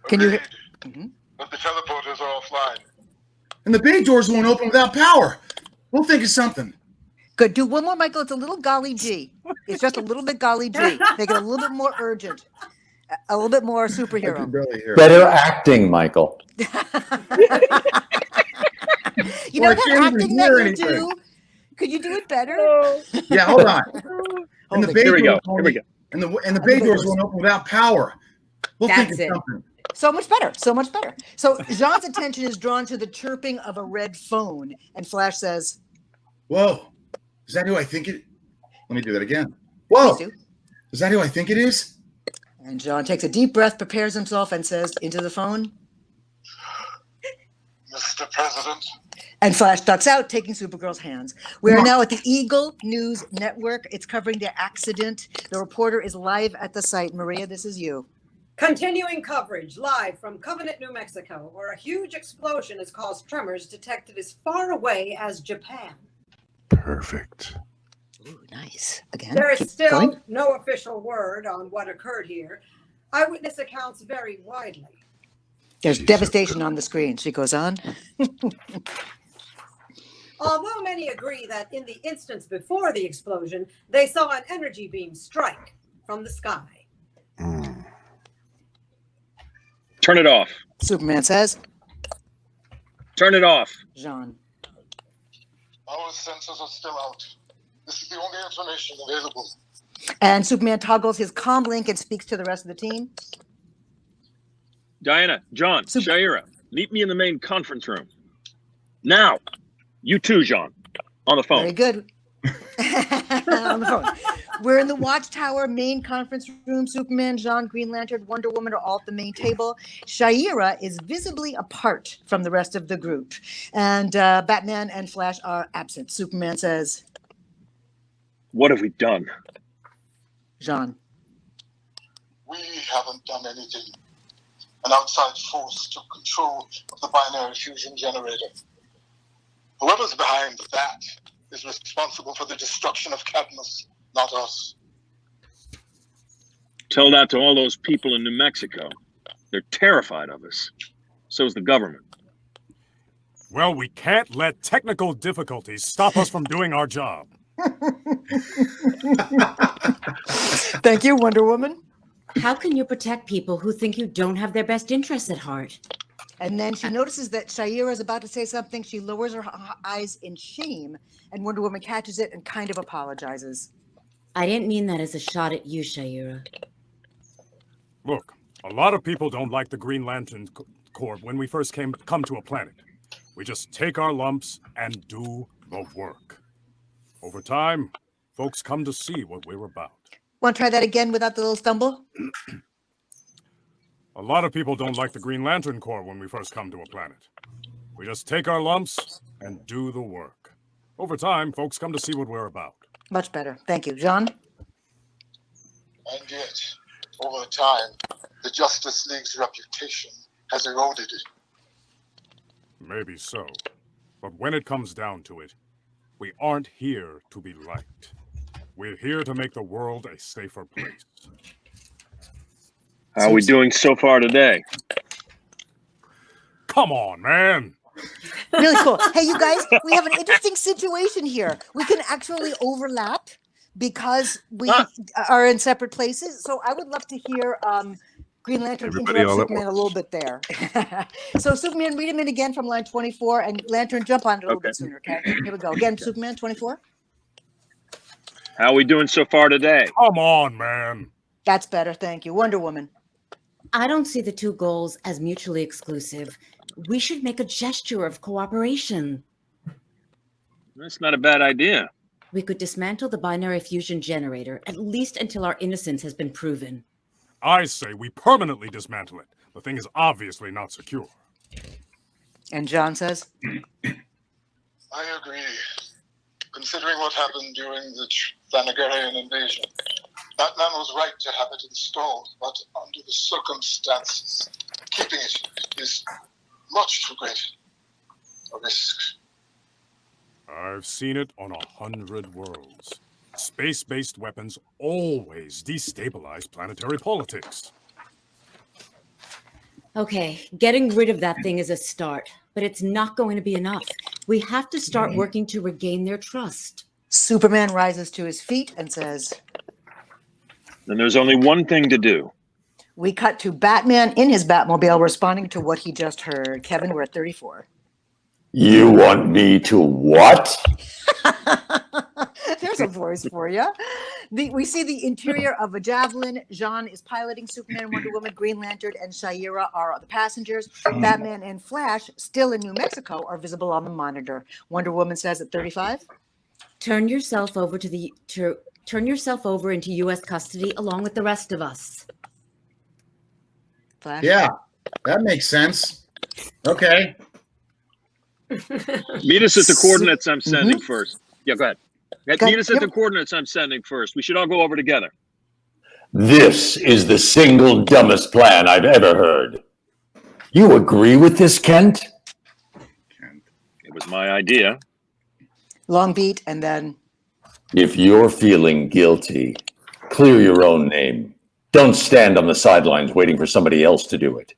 Can you hear? Agreed. But the teleporters are offline. And the bay doors won't open without power. We'll think of something. Good. Do one more, Michael. It's a little golly gee. It's just a little bit golly gee. Make it a little bit more urgent. A little bit more I can superhero. barely hear. Better acting, Michael. You Well, know I that can't even acting hear that you anything. do? Could you do it better? Yeah, hold on. And the bay Here we go. doors won't- Here we go. And the bay doors won't open without power. We'll think That's of it. something. So much better. So much better. So Jean's attention is drawn to the chirping of a red phone, and Flash says, Whoa. Is that who I think it? Let me do that again. Whoa. "Please do." Is that who I think it is? And Jean takes a deep breath, prepares himself, and says into the phone. Mr. President, And Flash ducks out, taking Supergirl's hands. We are now at the Eagle News Network. It's covering the accident. The reporter is live at the site. Maria, this is you. Continuing coverage live from Covenant, New Mexico, where a huge explosion has caused tremors detected as far away as Japan. Perfect. Ooh, nice. Again, There is keep still going. no official word on what occurred here. Eyewitness accounts vary widely. There's Jesus. devastation on the screen. She goes on. Although many agree that in the instance before the explosion, they saw an energy beam strike from the sky. Mm. Turn it off. Superman says, Turn it off. Jean. Our sensors are still out. This is the only information available. And Superman toggles his comm link and speaks to the rest of the team. Diana, John, Shaira, meet me in the main conference room. Now. You too, John. On the phone. Very good. On the phone. We're in the Watchtower main conference room. Superman, Jean, Green Lantern, Wonder Woman are all at the main table. Shaira is visibly apart from the rest of the group. And Batman and Flash are absent. Superman says, "What have we done?" Jean. We haven't done anything. An outside force took control of the binary fusion generator. Whoever's behind that is responsible for the destruction of Cadmus, not us. Tell that to all those people in New Mexico. They're terrified of us. So's the government. Well, we can't let technical difficulties stop us from doing our job. Thank you, Wonder Woman. How can you protect people who think you don't have their best interests at heart? And then she notices that Shaira is about to say something. She lowers her eyes in shame, and Wonder Woman catches it and kind of apologizes. I didn't mean that as a shot at you, Shaira. Look, a lot of people don't like the Green Lantern Corps when we first come to a planet. We just take our lumps and do the work. Over time, folks come to see what we're about. Want to try that again without the little stumble? A lot of people don't like the Green Lantern Corps when we first come to a planet. We just take our lumps and do the work. Over time, folks come to see what we're about. Much better. Thank you. John? And yet, over time, the Justice League's reputation has eroded. Maybe so. But when it comes down to it, we aren't here to be liked. We're here to make the world a safer place. How are we doing so far today? Come on, man. Really cool. Hey, you guys, we have an interesting situation here. We can actually overlap because we are in separate places. So I would love to hear Green Lantern interrupt Superman a little bit there. So Superman, read him in again from line 24, and Lantern, jump on it a little bit sooner, okay? Here we go. Again, Superman, 24. How are we doing so far today? Come on, man. That's better. Thank you. Wonder Woman. I don't see the two goals as mutually exclusive. We should make a gesture of cooperation. That's not a bad idea. We could dismantle the binary fusion generator, at least until our innocence has been proven. I say we permanently dismantle it. The thing is obviously not secure. And John says? I agree. Considering what happened during the Thanagarian invasion, Batman was right to have it installed, but under the circumstances, keeping it is much too great a risk. I've seen it on 100 worlds. Space-based weapons always destabilize planetary politics. Okay, getting rid of that thing is a start, but it's not going to be enough. We have to start working to regain their trust. Superman rises to his feet and says, Then there's only one thing to do. We cut to Batman in his Batmobile responding to what he just heard. Kevin, we're at 34. You want me to what? There's a voice for you. We see the interior of a Javelin. Jean is piloting. Superman, Wonder Woman, Green Lantern, and Shaira are the passengers. Batman and Flash, still in New Mexico, are visible on the monitor. Wonder Woman says at 35. Turn yourself over into U.S. custody along with the rest of us. Flash? Yeah, that makes sense. Okay. Meet us at the coordinates I'm sending first. Yeah, go ahead. Meet us at the coordinates I'm sending first. We should all go over together. This is the single dumbest plan I've ever heard. You agree with this, Kent? It was my idea. Long beat, and then... If you're feeling guilty, clear your own name. Don't stand on the sidelines waiting for somebody else to do it.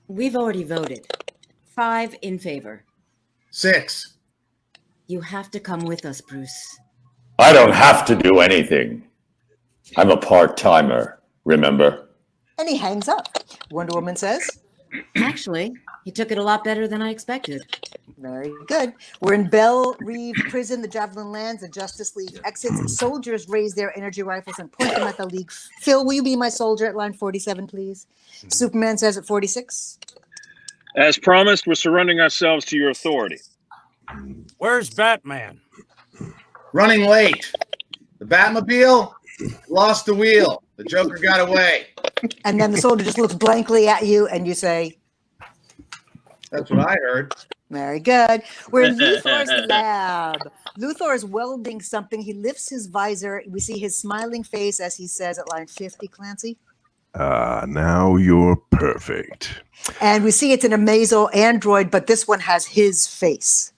We've already voted. 5 in favor. 6. You have to come with us, Bruce. I don't have to do anything. I'm a part-timer, remember? And he hangs up. Wonder Woman says, Actually, he took it a lot better than I expected. Very good. We're in Belle Reve Prison. The Javelin lands. The Justice League exits. Soldiers raise their energy rifles and point them at the League. Phil, will you be my soldier at line 47, please? Superman says at 46. As promised, we're surrendering ourselves to your authority. Where's Batman? Running late. The Batmobile lost the wheel. The Joker got away. And then the soldier just looks blankly at you and you say, That's what I heard. very good. We're in Luthor's lab. Luthor is welding something. He lifts his visor. We see his smiling face as he says at line 50, Clancy. Now you're perfect. And we see it's an Amazo android, but this one has his face.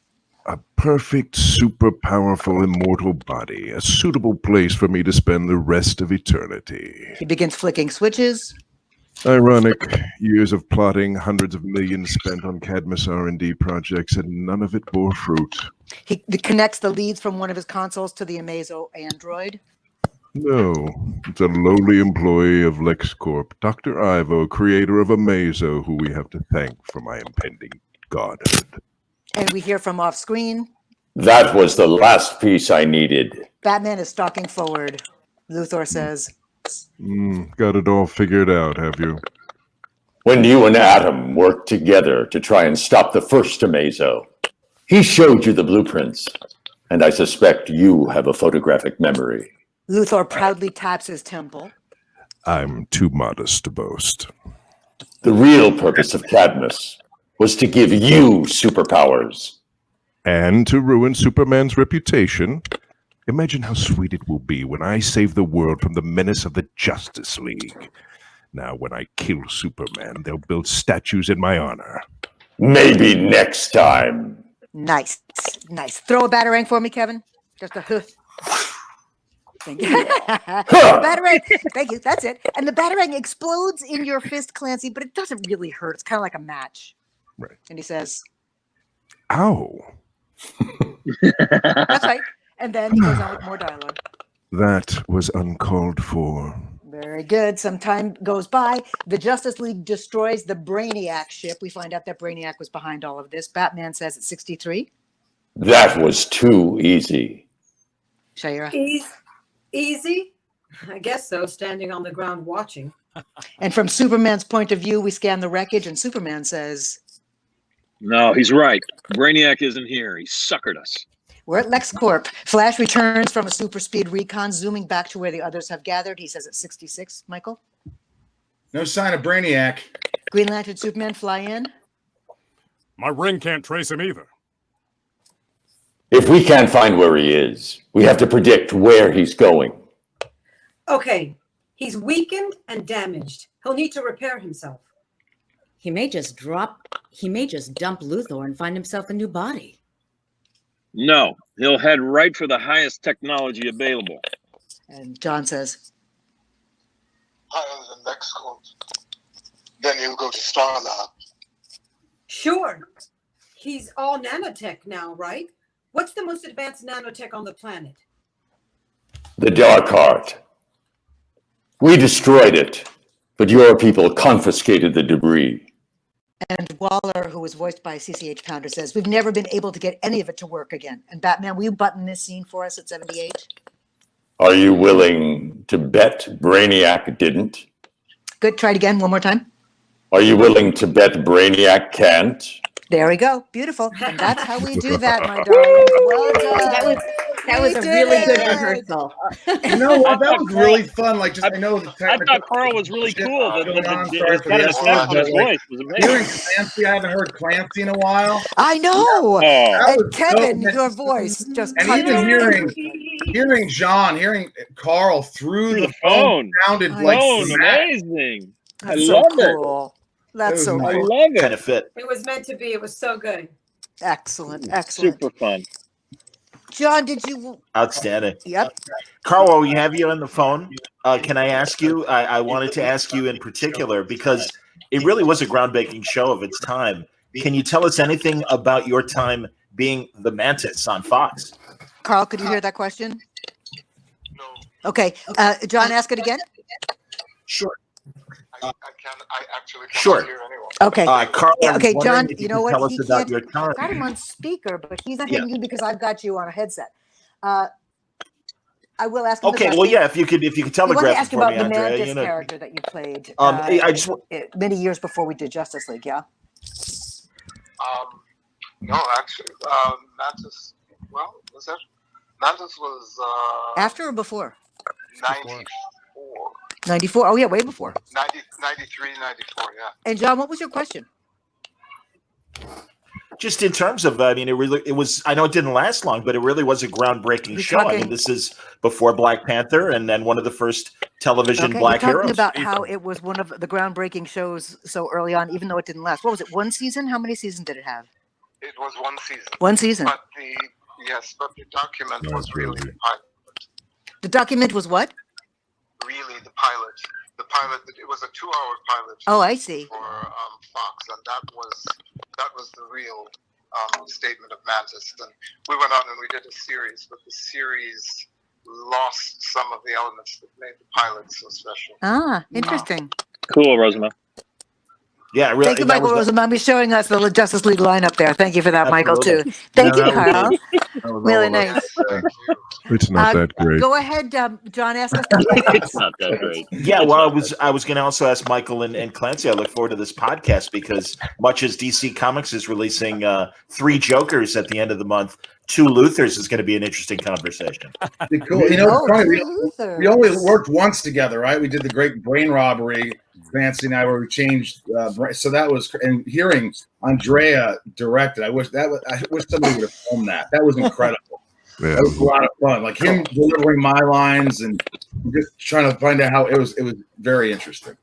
A perfect, super powerful, immortal body. A suitable place for me to spend the rest of eternity. He begins flicking switches. Ironic. Years of plotting, hundreds of millions spent on Cadmus R&D projects, and none of it bore fruit. He connects the leads from one of his consoles to the Amazo android. No, it's a lowly employee of LexCorp, Dr. Ivo, creator of Amazo, who we have to thank for my impending godhood. And we hear from off screen. That was the last piece I needed. Batman is stalking forward. Luthor says, Got it all figured out, have you? When you and Adam worked together to try and stop the first Amazo, he showed you the blueprints, and I suspect you have a photographic memory. Luthor proudly taps his temple. I'm too modest to boast. The real purpose of Cadmus was to give you superpowers. And to ruin Superman's reputation. Imagine how sweet it will be when I save the world from the menace of the Justice League. Now, when I kill Superman, they'll build statues in my honor. Maybe next time. Nice. Throw a batarang for me, Kevin. Just a huh. Thank you. Batarang. Thank you. That's it. And the batarang explodes in your fist, Clancy, but it doesn't really hurt. It's kind of like a match. Right. And he says, Ow. that's right. And then he goes on with more dialogue. That was uncalled for. Very good. Some time goes by. The Justice League destroys the Brainiac ship. We find out that Brainiac was behind all of this. Batman says at 63. That was too easy. Shaira. Easy? I guess so, standing on the ground watching. And from Superman's point of view, we scan the wreckage, and Superman says, No, he's right. Brainiac isn't here. He suckered us. we're at LexCorp. Flash returns from a super speed recon, zooming back to where the others have gathered. He says at 66, Michael. No sign of Brainiac. Green Lantern, Superman fly in. My ring can't trace him either. If we can't find where he is, we have to predict where he's going. Okay, he's weakened and damaged. He'll need to repair himself. He may just dump Luthor and find himself a new body. No, he'll head right for the highest technology available. And John says, Higher than LexCorp. Then he'll go to Starlab. Sure. He's all nanotech now, right? What's the most advanced nanotech on the planet? The Dark Heart. We destroyed it, but your people confiscated the debris. and Waller, who was voiced by CCH Pounder, says, we've never been able to get any of it to work again. And Batman, will you button this scene for us at 78? Are you willing to bet Brainiac didn't? Good. Try it again one more time. Are you willing to bet Brainiac can't? There we go. Beautiful. And that's how we do that, my darling. Well done. That was a really good rehearsal. You know what? That was really fun. Like, just I know the I technical. thought Carl was really shit cool. going on It sorry for got the an effect on his applause, voice. It was amazing. Hearing Clancy, I haven't heard Clancy in a while. I know. Oh, That And was Kevin, so- your voice just And cut even through. hearing John, hearing Carl through Through the the phone sounded I like oh, smack. amazing. I That's so love it. cool. That's It so was I nice. cool. love Kind it. of fit. It was meant to be. It was so good. Excellent. Excellent. Super fun. John, did you? Outstanding. Yep. Carl, while we have you on the phone, can I ask you? I wanted to ask you in particular because it really was a groundbreaking show of its time. Can you tell us anything about your time being the Mantis on Fox? Carl, could you hear that question? No, Okay. John, ask it again. Sure. I actually can't Sure. hear anyone. Okay. Carl, Yeah, I was okay, wondering John, if you could know what? tell us He about can't. your time. I've got him on speaker, but he's not Yeah. hearing you because I've got you on a headset. I will ask him the Okay, well, question. yeah, if you could He wanted to telegraph it ask you for about me, the Andrea. Mantis character that you played I just many years before we did Justice League, yeah? No, actually, Mantis. Well, was that Mantis was After or before? 94. 94. Oh, yeah, way before. 93, 94, yeah. And John, what was your question? just in terms of, I mean, it was, I know it didn't last long, but it really was a groundbreaking You're show. I talking- mean, this is before Black Panther and then one of the first television Okay, black you're talking heroes. about how it was one of the groundbreaking shows so early on, even though it didn't last. What was it, one season? How many seasons did it have? It was one season. One season. But the document was really the pilot. The document was what? Really the pilot. The pilot. It was a 2-hour pilot. Oh, I see. For Fox, and that was the real statement of Mantis. And we went on and we did a series, but the series lost some of the elements that made the pilot so special. Ah, interesting. Cool, Rosenbaum. Yeah, really. Thank you, Michael Rosenbaum. He's showing us the Justice League lineup there. Thank you for that, Michael, too. Thank you, Carl. Really nice. It's not that great. Go ahead, John. Ask us the questions. It's not that great. Yeah, well, I was going to also ask Michael and Clancy. I look forward to this podcast because much as DC Comics is releasing 3 Jokers at the end of the month, 2 Luthors is going to be an interesting conversation. Cool. You know, we only worked once together, right? We did the Great Brain Robbery, Clancy and I, where we changed. So that was, and hearing Andrea directed, I wish somebody would have filmed that. That was incredible. Yeah. That was a lot of fun. Like him delivering my lines and just trying to find out how it was very interesting.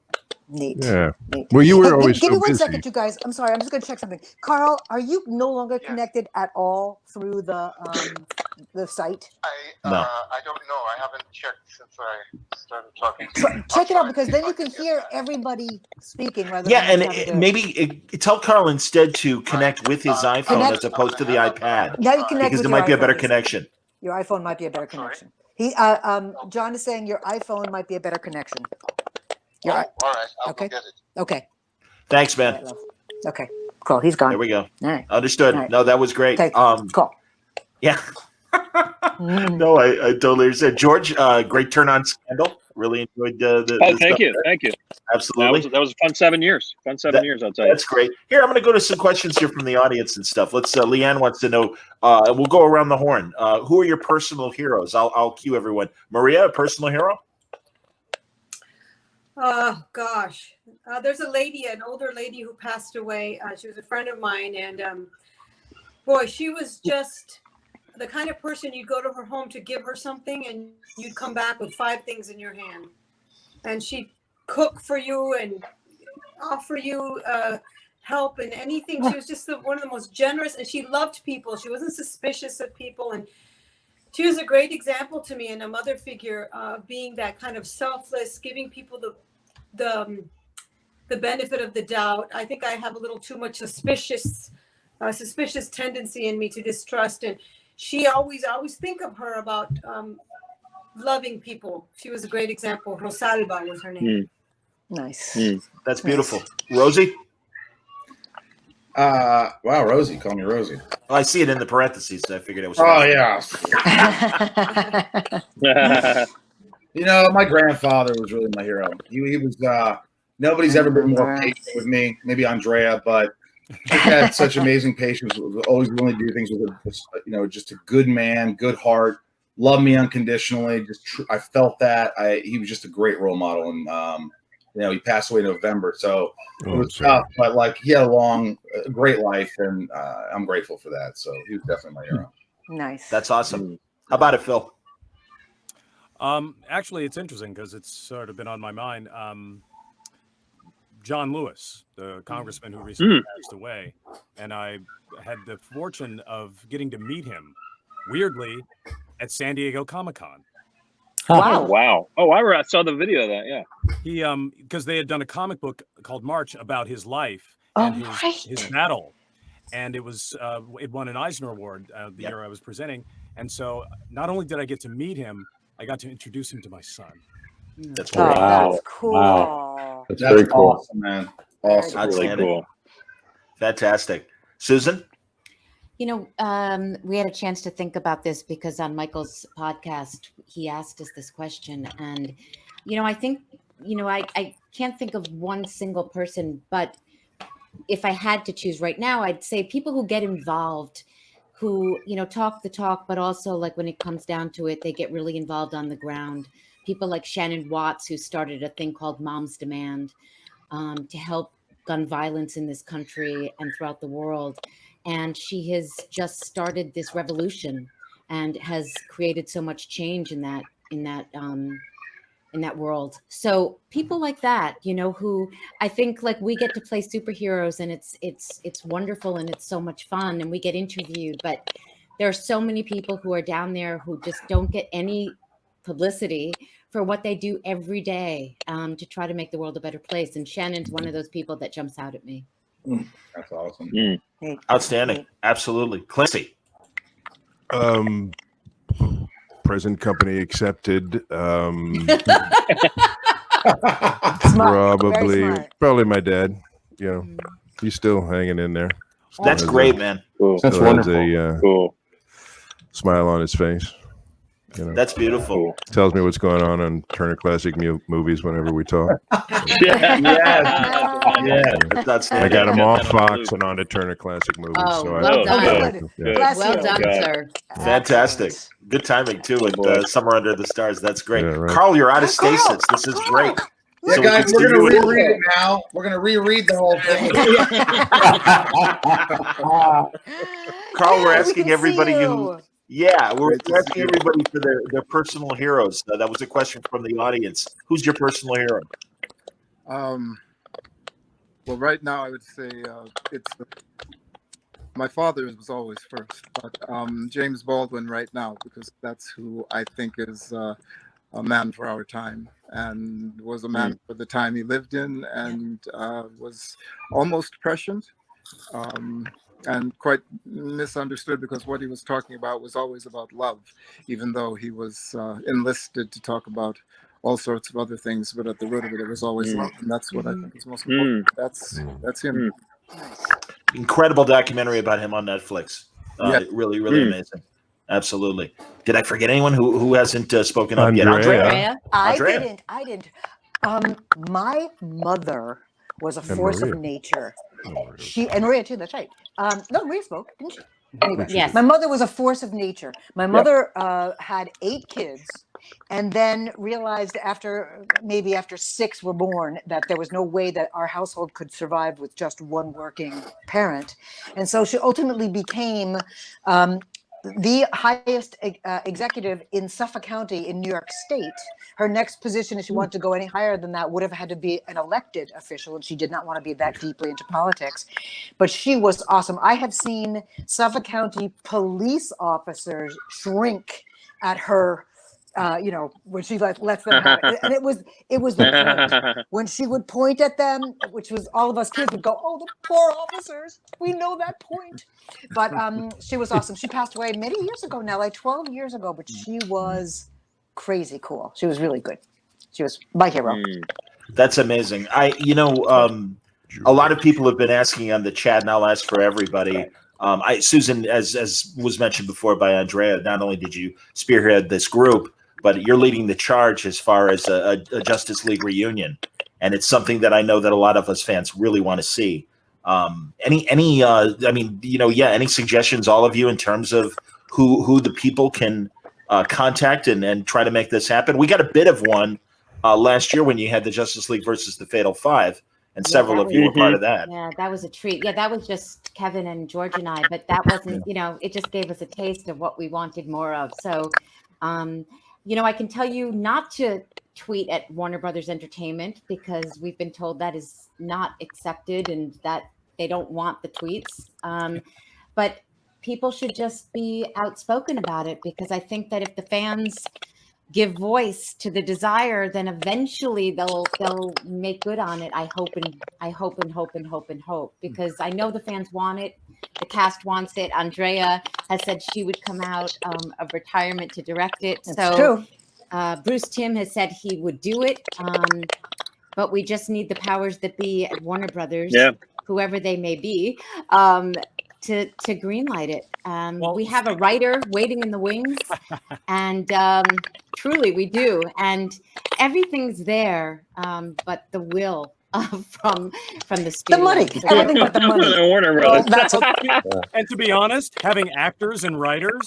Neat. Yeah. Neat. Well, you were Hey, always give so me one busy. second, you guys. I'm sorry. I'm just going to check something. Carl, are you no longer connected at all through the site? No. I don't know. I haven't checked since I started talking. Check it out because then you can hear everybody speaking rather Yeah, than and having to- maybe tell Carl instead to connect with his iPhone Connect- as opposed to the iPad. Now you connect Because with it your might be a better iPhone. connection. Your iPhone might be a better connection. John is saying your iPhone might be a better connection. All right. I'll Okay. go get it. Okay. Thanks, man. All right, love. Okay. Cool. He's gone. There we go. All right. Understood. All right. No, that was great. Okay. Cool. Yeah. No, I totally understand. George, great turn on Scandal. Really enjoyed the Thank stuff you. there. Thank you. Absolutely. That was a fun 7 years. Fun 7 years, I'll tell you. That's great. Here, I'm going to go to some questions here from the audience and stuff. Let's. Leanne wants to know. We'll go around the horn. Who are your personal heroes? I'll cue everyone. Maria, a personal hero? Gosh, there's a lady, an older lady who passed away. She was a friend of mine, and boy, she was just the kind of person you'd go to her home to give her something, and you'd come back with 5 things in your hand, and she'd cook for you and offer you help and anything. She was just one of the most generous, and she loved people. She wasn't suspicious of people, and she was a great example to me and a mother figure, being that kind of selfless, giving people the benefit of the doubt. I think I have a little too much suspicious tendency in me to distrust, and she always think of her about loving people. She was a great example. Rosalba was her name. Nice. That's beautiful. Rosie? Wow, Rosie, call me Rosie. Well, I see it in the parentheses, so I figured it was. Oh yeah. You know, my grandfather was really my hero. He was. Nobody's ever been more patient with me. Maybe Andrea, but he had such amazing patience. Was always willing to do things with, just a good man, good heart, loved me unconditionally. I felt that. He was just a great role model, and he passed away in November, so it was tough. But he had a great life, and I'm grateful for that. So he was definitely my hero. Nice. That's awesome. How about it, Phil? Actually, it's interesting because it's sort of been on my mind. John Lewis, the congressman who recently passed away, and I had the fortune of getting to meet him, weirdly, at San Diego Comic-Con. Wow. Oh, I saw the video of that. Yeah. He because they had done a comic book called March about his life and his battle, and it won an Eisner Award the year I was presenting, and so not only did I get to meet him, I got to introduce him to my son. That's That's cool. Wow. That's That's very cool. awesome, man. Awesome. Really Outstanding. cool. Fantastic. Susan? You know, we had a chance to think about this because on Michael's podcast, he asked us this question. And, you know, I think, you know, I can't think of one single person, but if I had to choose right now, I'd say people who get involved, who, you know, talk the talk, but also like when it comes down to it, they get really involved on the ground. People like Shannon Watts, who started a thing called Mom's Demand to help gun violence in this country and throughout the world. And she has just started this revolution and has created so much change in that world. So people like that, you know, who I think like we get to play superheroes and it's wonderful and it's so much fun and we get interviewed, but there are so many people who are down there who just don't get any publicity for what they do every day to try to make the world a better place. And Shannon's one of those people that jumps out at me. That's awesome. Outstanding. Absolutely. Clancy? Present company accepted. Smart. Very smart. Probably my dad. You know, he's still hanging in there. That's great, man. Cool. That's Still has wonderful. a Cool. smile on his face. You know, That's beautiful. Cool. tells me what's going on Turner Classic movies whenever we talk. Yeah. That's I outstanding. got him off Fox and onto Turner Classic movies. Oh, so well done. Good. Yeah. Bless Well you. done, God. sir. Fantastic. Good timing, too, with Summer Under the Stars. That's great. Yeah, right. Carl, you're out of Carl, stasis. This is great. Yeah, So guys, we we're can going see to you reread it now. We're going to reread the whole thing. Carl, we're Hey, we asking can see everybody you. who. Yeah, we're Great to asking see you. everybody for their personal heroes. That was a question from the audience. Who's your personal hero? Well, right now I would say my father was always first, but James Baldwin right now, because that's who I think is a man for our time and was a man for the time he lived in and was almost prescient and quite misunderstood because what he was talking about was always about love, even though he was enlisted to talk about all sorts of other things, but at the root of it, it was always love, and that's what I think is most important. That's him. Incredible documentary about him on Netflix. Yeah. Really, really amazing. Absolutely. Did I forget anyone who hasn't spoken up yet? Andrea. Andrea? I didn't. My mother was a And force Maria. of nature. She and Maria too. That's right. No, Maria spoke, didn't she? Anyway, Yes. my mother was a force of nature. My mother had 8 kids, and then realized after 6 were born that there was no way that our household could survive with just one working parent, and so she ultimately became the highest executive in Suffolk County in New York State. Her next position, if she wanted to go any higher than that, would have had to be an elected official, and she did not want to be that deeply into politics. But she was awesome. I have seen Suffolk County police officers shrink at her, when she lets them have it. And it was the point. When she would point at them, which was all of us kids would go, "Oh, the poor officers, we know that point." But she was awesome. She passed away many years ago now, like 12 years ago, but she was crazy cool. She was really good. She was my hero. That's amazing. A lot of people have been asking on the chat, and I'll ask for everybody. Susan, as was mentioned before by Andrea, not only did you spearhead this group, but you're leading the charge as far as a Justice League reunion, and it's something that I know that a lot of us fans really want to see. Any suggestions, all of you, in terms of who the people can contact and try to make this happen? We got a bit of one last year when you had the Justice League versus the Fatal Five, and several of you were part of that. Yeah, that was a treat. Yeah, that was just Kevin and George and I, but that wasn't, it just gave us a taste of what we wanted more of. So, I can tell you not to tweet at Warner Brothers Entertainment because we've been told that is not accepted and that they don't want the tweets. But people should just be outspoken about it, because I think that if the fans give voice to the desire, then eventually they'll make good on it. I hope, because I know the fans want it. The cast wants it. Andrea has said she would come out of retirement to direct it. That's true. Bruce Timm has said he would do it. but we just need the powers that be at Warner Brothers, Yeah. whoever they may be, to greenlight it. Well, We have a writer waiting in the wings, and truly we do. And everything's there, but the will from the studio. The money, everything but the money. The Warner Brothers. That's And to be honest, having actors and writers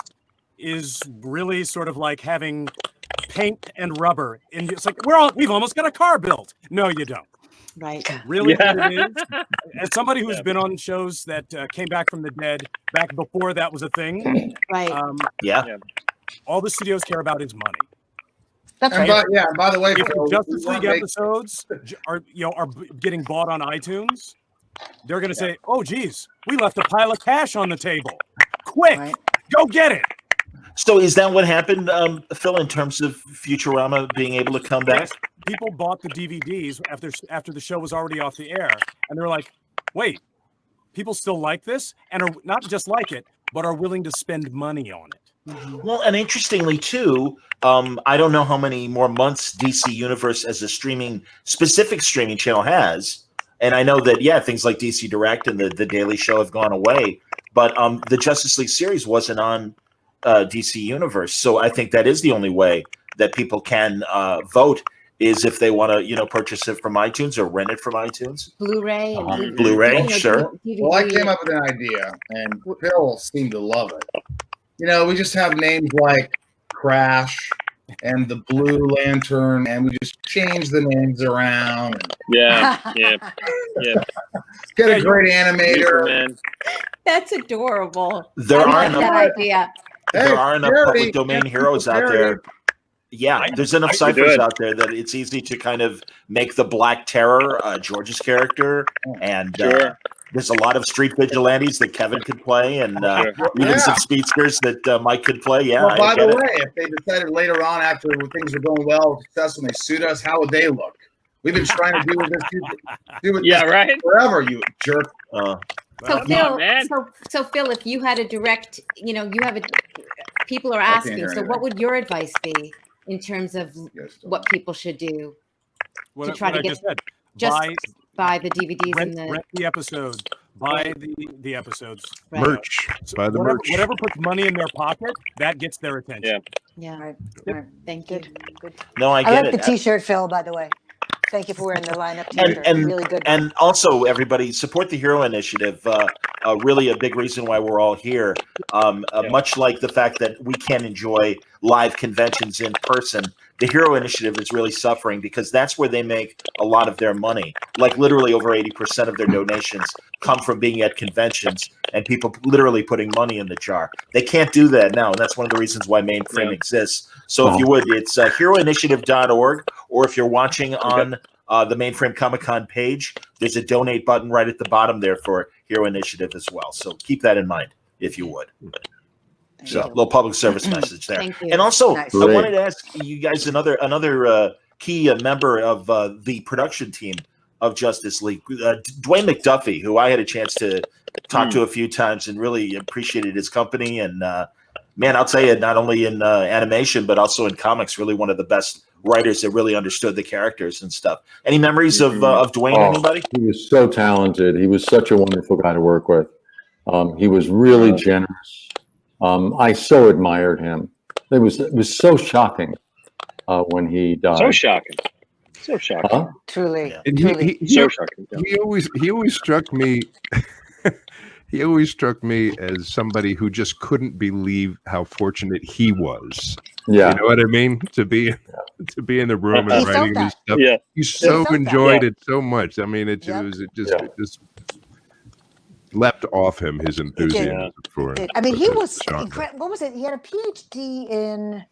is really sort of like having paint and rubber. And it's like we've almost got a car built. No, you don't. Right. Really, what it is. As somebody who's been on shows that came back from the dead back before that was a thing. Right. All the studios care about is money. That's And right. by the way, If Phil, the Justice we League wanna make- episodes are getting bought on iTunes, they're going to say, "Oh, geez, we left a pile of cash on the table. Quick, go get it." So is that what happened, Phil, in terms of Futurama being able to come back? People bought the DVDs after the show was already off the air, and they're like, "Wait, people still like this, and are not just like it, but are willing to spend money on it." Well, and interestingly too, I don't know how many more months DC Universe as a specific streaming channel has, and I know that things like DC Direct and the Daily Show have gone away, but the Justice League series wasn't on DC Universe, so I think that is the only way that people can vote is if they want to, purchase it from iTunes or rent it from iTunes. Blu-ray and Blu-ray, sure. DVD. Well, I came up with an idea, and Phil seemed to love it. We just have names like Crash and the Blue Lantern, and we just change the names around. Yeah. Get a great animator. That's adorable. There I are like enough. that idea. There are enough public domain heroes out there. Yeah, there's enough ciphers out there that it's easy to kind of make the Black Terror George's character, and there's a lot of street vigilantes that Kevin could play, and even some speedsters that Mike could play. Yeah. Well, by the way, if they decided later on after things were going well, successful, and they sued us, how would they look? We've been trying to do this right. forever, you jerk. So Phil, if you had a direct, people are asking. So what would your advice be in terms of what people should do to try to get buy the DVDs rent the episode, buy the episodes, merch, buy the merch. Whatever puts money in their pocket, that gets their attention. Yeah. Right. Thank you. Good. No, I like get it. the T-shirt, Phil. By the way, thank you for wearing the lineup T-shirt. Really good. And also, everybody support the Hero Initiative. Really, a big reason why we're all here. Much like the fact that we can't enjoy live conventions in person, the Hero Initiative is really suffering because that's where they make a lot of their money. Like literally over 80% of their donations come from being at conventions and people literally putting money in the jar. They can't do that now, and that's one of the reasons why Mainframe exists. So if you would, it's heroinitiative.org, or if you're watching on the Mainframe Comic-Con page, there's a donate button right at the bottom there for Hero Initiative as well. So keep that in mind, if you would. So, little public service message there. And also, I wanted to ask you guys another key member of the production team of Justice League, Dwayne McDuffie, who I had a chance to talk to a few times and really appreciated his company. And man, I'll tell you, not only in animation but also in comics, really one of the best writers that really understood the characters and stuff. Any memories of Dwayne? Anybody? He was so talented. He was such a wonderful guy to work with. He was really generous. I so admired him. It was so shocking when he died. So shocking. Truly. And So shocking. He always struck me. He always struck me as somebody who just couldn't believe how fortunate he was. Yeah, you know what I mean. To be in the room and writing this stuff. Yeah, he so enjoyed it so much. I mean, it just leapt off him, his enthusiasm for it. I mean, he was incredible. What was it? He had a PhD in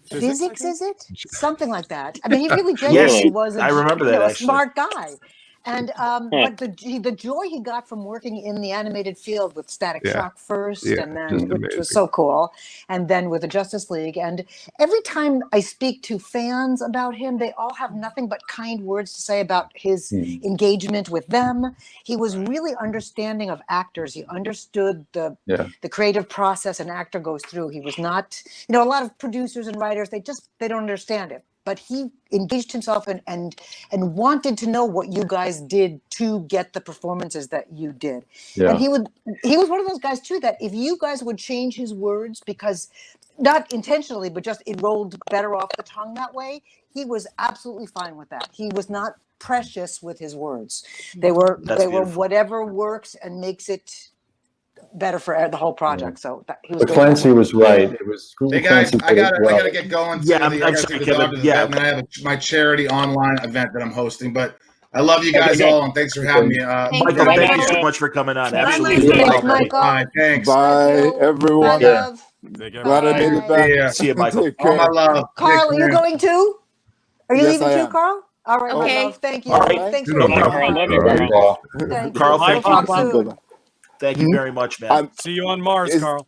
physics, is it? Something like that. I mean, he really genuinely was I remember that, a smart guy. And but the joy he got from working in the animated field with Static Shock first, and then which was so cool, and then with the Justice League. And every time I speak to fans about him, they all have nothing but kind words to say about his engagement with them. He was really understanding of actors. He understood the creative process an actor goes through. He was not, a lot of producers and writers, they don't understand it. but he engaged himself and wanted to know what you guys did to get the performances that you did. Yeah. And he was one of those guys too, that if you guys would change his words, because not intentionally, but just it rolled better off the tongue that way, he was absolutely fine with that. He was not precious with his words. They were whatever works and makes it better for the whole project. So he was. But Clancy was right. It was. Hey guys, Clancy I did it well. gotta get going. Yeah, I gotta sorry, take the dog Kevin. to the vet, and then I have my charity online event that I'm hosting. But I love you guys all, and thanks for having me. Michael, thank you so much for coming on. Absolutely. Thanks, Michael. All right, thanks. Bye, everyone. Bye, love. Glad I made it back. See you, Michael. Take All my care. love. Carl, are you going too? Are you Yes, leaving I too, am. Carl? All right, Okay. my love. Thank you. All right. Thanks No for problem. Carl, I love you, All right, Carl. Thank Carl, you. thank Talk you. soon. Thank you very much, man. I'm- See you on Mars, Is- Carl.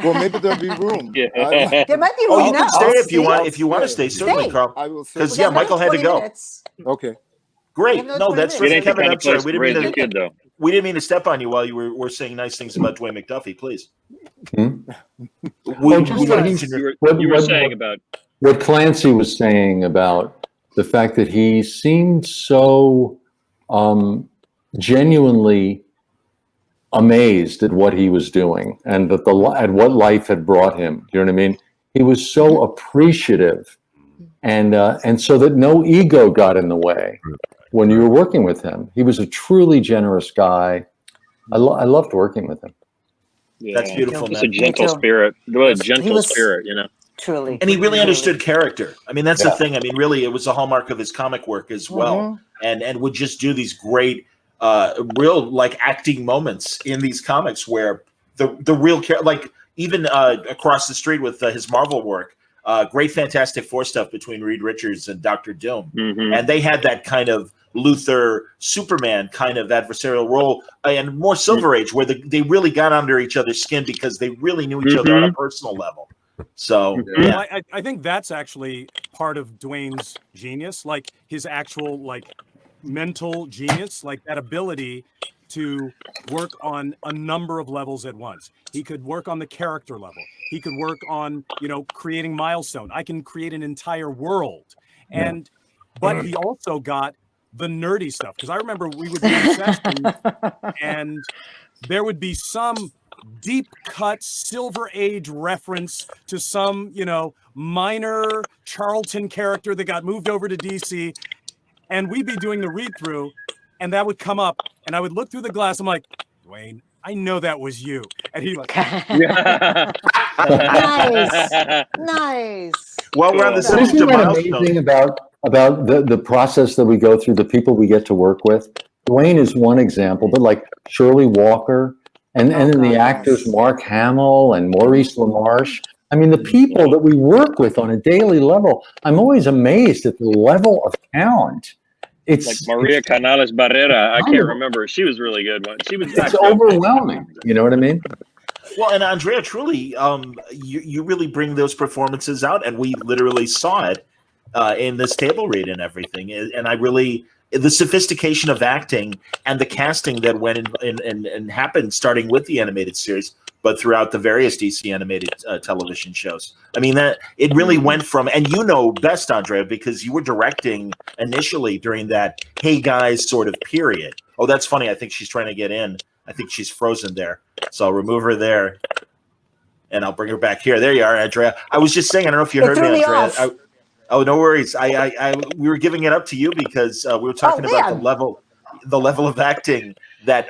Well, maybe there'll be room. Yeah. There might be Oh, room you now. can stay if you See? want. If you want to stay, certainly, Stay. Carl. I will. Because We got Michael had to 20 go. minutes. Okay. Great. We have No, another that's 20 It right, ain't the Kevin. kind I'm of sorry. place to raise a kid, though. We didn't mean to step on you while you were saying nice things about Dwayne McDuffie. Please. Hmm? We just want to like- continue. You were saying about What Clancy was saying about the fact that he seemed so genuinely amazed at what he was doing and that at what life had brought him. You know what I mean? He was so appreciative, and so that no ego got in the way when you were working with him. He was a truly generous guy. I loved working with him. That's beautiful, Just man. a gentle Me too. spirit. What a He gentle was- spirit, you know. Truly. And he really understood character. I mean, that's the Yeah. thing. I mean, really, it was a hallmark of his comic work as well. And would just do these great, real like acting moments in these comics where the real like even across the street with his Marvel work, great Fantastic Four stuff between Reed Richards and Dr. Doom, and they had that kind of Luthor Superman kind of adversarial role, and more Silver Age where they really got under each other's skin because they really knew each other on a personal level. So yeah. Well, I think that's actually part of Dwayne's genius, like his actual like mental genius, like that ability to work on a number of levels at once. He could work on the character level. He could work on, creating milestone. I can create an entire world. And but he also got the nerdy stuff, because I remember we would be in sessions and there would be some deep cut Silver Age reference to some, minor Charlton character that got moved over to DC, and we'd be doing the read through, and that would come up, and I would look through the glass. I'm like, Dwayne, I know that was you, and he like, Nice. Well, we're on the Isn't subject of that milestone. amazing about the process that we go through, the people we get to work with? Dwayne is one example, but like Shirley Walker, and then the actors Mark Hamill and Maurice LaMarche. I mean, the people that we work with on a daily level, I'm always amazed at the level of talent. It's like Maria Canales-Barrera. I can't remember. She was really good. She was. It's overwhelming. You know what I mean? Well, and Andrea, truly, you really bring those performances out, and we literally saw it in this table read and everything. And I really, the sophistication of acting and the casting that went in and happened, starting with the animated series, but throughout the various DC animated television shows. I mean, that it really went from, and you know best, Andrea, because you were directing initially during that "Hey guys" sort of period. Oh, that's funny. I think she's trying to get in. I think she's frozen there. So I'll remove her there, and I'll bring her back here. There you are, Andrea. I was just saying, I don't know if you heard me, Andrea. Oh, no worries. We were giving it up to you because we were talking about the level of acting that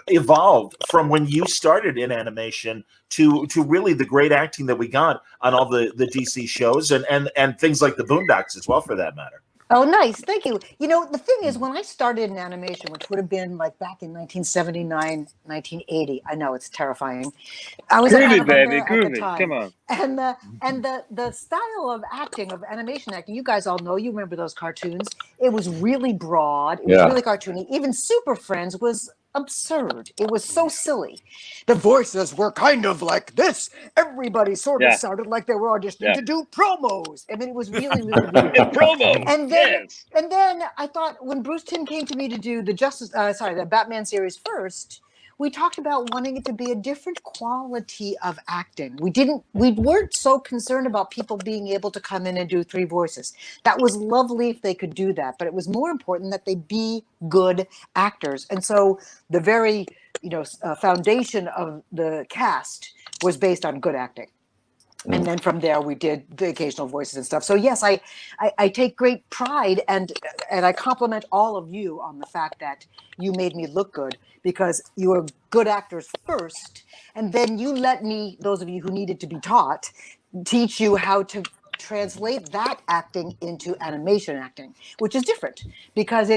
evolved from when you started in animation to really the great acting that we got on all the DC shows and things like the Boondocks as well, for that matter. Oh, nice. Thank you. The thing is, when I started in animation, which would have been like back in 1979, 1980, I know it's terrifying. I was at the time. Come on. And the style of acting, of animation acting, you guys all know, you remember those cartoons. It was really broad. It was really cartoony. Even Super Friends was absurd. It was so silly. The voices were kind of like this. Everybody sort of sounded like they were auditioning to do promos. I mean, it was really, really weird. Promo. And then I thought, when Bruce Timm came to me to do the Batman series first, we talked about wanting it to be a different quality of acting. We weren't so concerned about people being able to come in and do 3 voices. That was lovely if they could do that, but it was more important that they be good actors. And so the very, foundation of the cast was based on good acting. And then from there, we did the occasional voices and stuff. So yes, I take great pride and I compliment all of you on the fact that you made me look good, because you were good actors first, and then you let me, those of you who needed to be taught, teach you how to translate that acting into animation acting, which is different because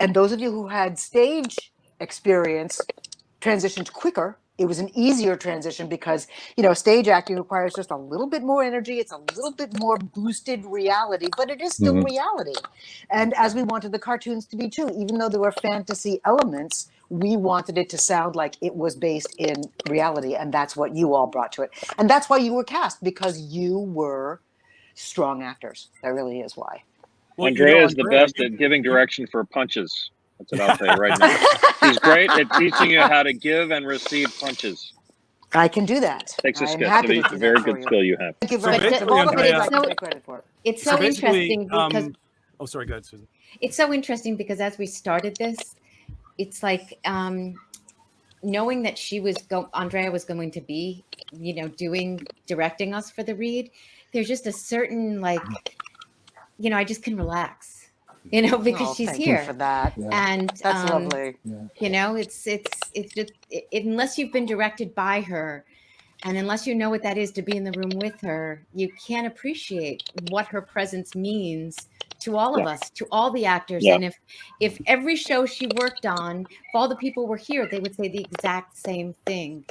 and those of you who had stage experience transitioned quicker. It was an easier transition because, stage acting requires just a little bit more energy. It's a little bit more boosted reality, but it is still reality. And as we wanted the cartoons to be too, even though there were fantasy elements, we wanted it to sound like it was based in reality. And that's what you all brought to it. And that's why you were cast, because you were strong actors. That really is why. Well, Andrea is the best at giving direction for punches. That's what I'll tell you right now. She's great at teaching you how to give and receive punches. I can do that. Takes a skill. It's a very good skill you have. Thank you very much. It's so interesting because. Oh, sorry, go ahead, Susan. It's so interesting because as we started this, it's like knowing that Andrea was going to be, directing us for the read. There's just a certain I just can relax. Because she's thank here you for that. Yeah. And that's lovely. It's just unless you've been directed by her, and unless you know what that is to be in the room with her, you can't appreciate what her presence means to all of us, to all the actors. And if every show she worked on, if all the people were here, they would say the exact same thing.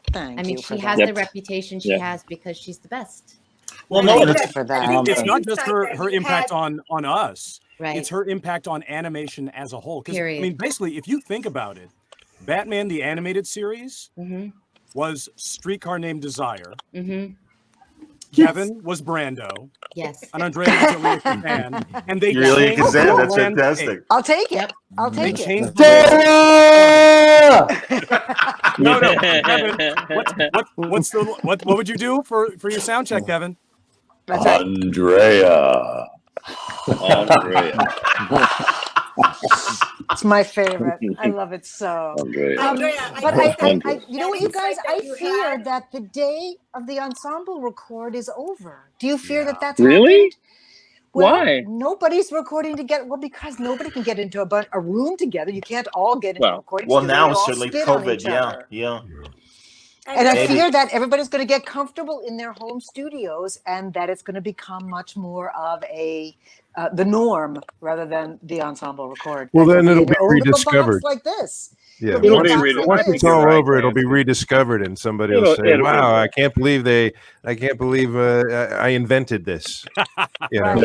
She has the reputation she has because she's the best. Well, no, it's not just her impact on us. Right. It's her impact on animation as a whole. Because basically, if you think about it, Batman the Animated Series was Streetcar Named Desire. Kevin was Brando. Yes. And Andrea was Julia Kazan. And they Julia Kazan, that's fantastic. I'll take it. I'll take it. No, Kevin. What would you do for your sound check, Kevin? That's right. Andrea. It's my favorite. I love it so. But I you know what, you guys? I fear that the day of the ensemble record is over. Do you fear that that's really? Happened? Well, why? Nobody's recording because nobody can get into a room together. You can't all get into a recording studio. Well, now certainly COVID. Yeah. And I fear that everybody's going to get comfortable in their home studios, and that it's going to become much more of the norm rather than the ensemble record. Well, then it'll be rediscovered like this. Yeah, once it's all over, it'll be rediscovered, and somebody will say, "Wow, I can't believe I invented this." Some young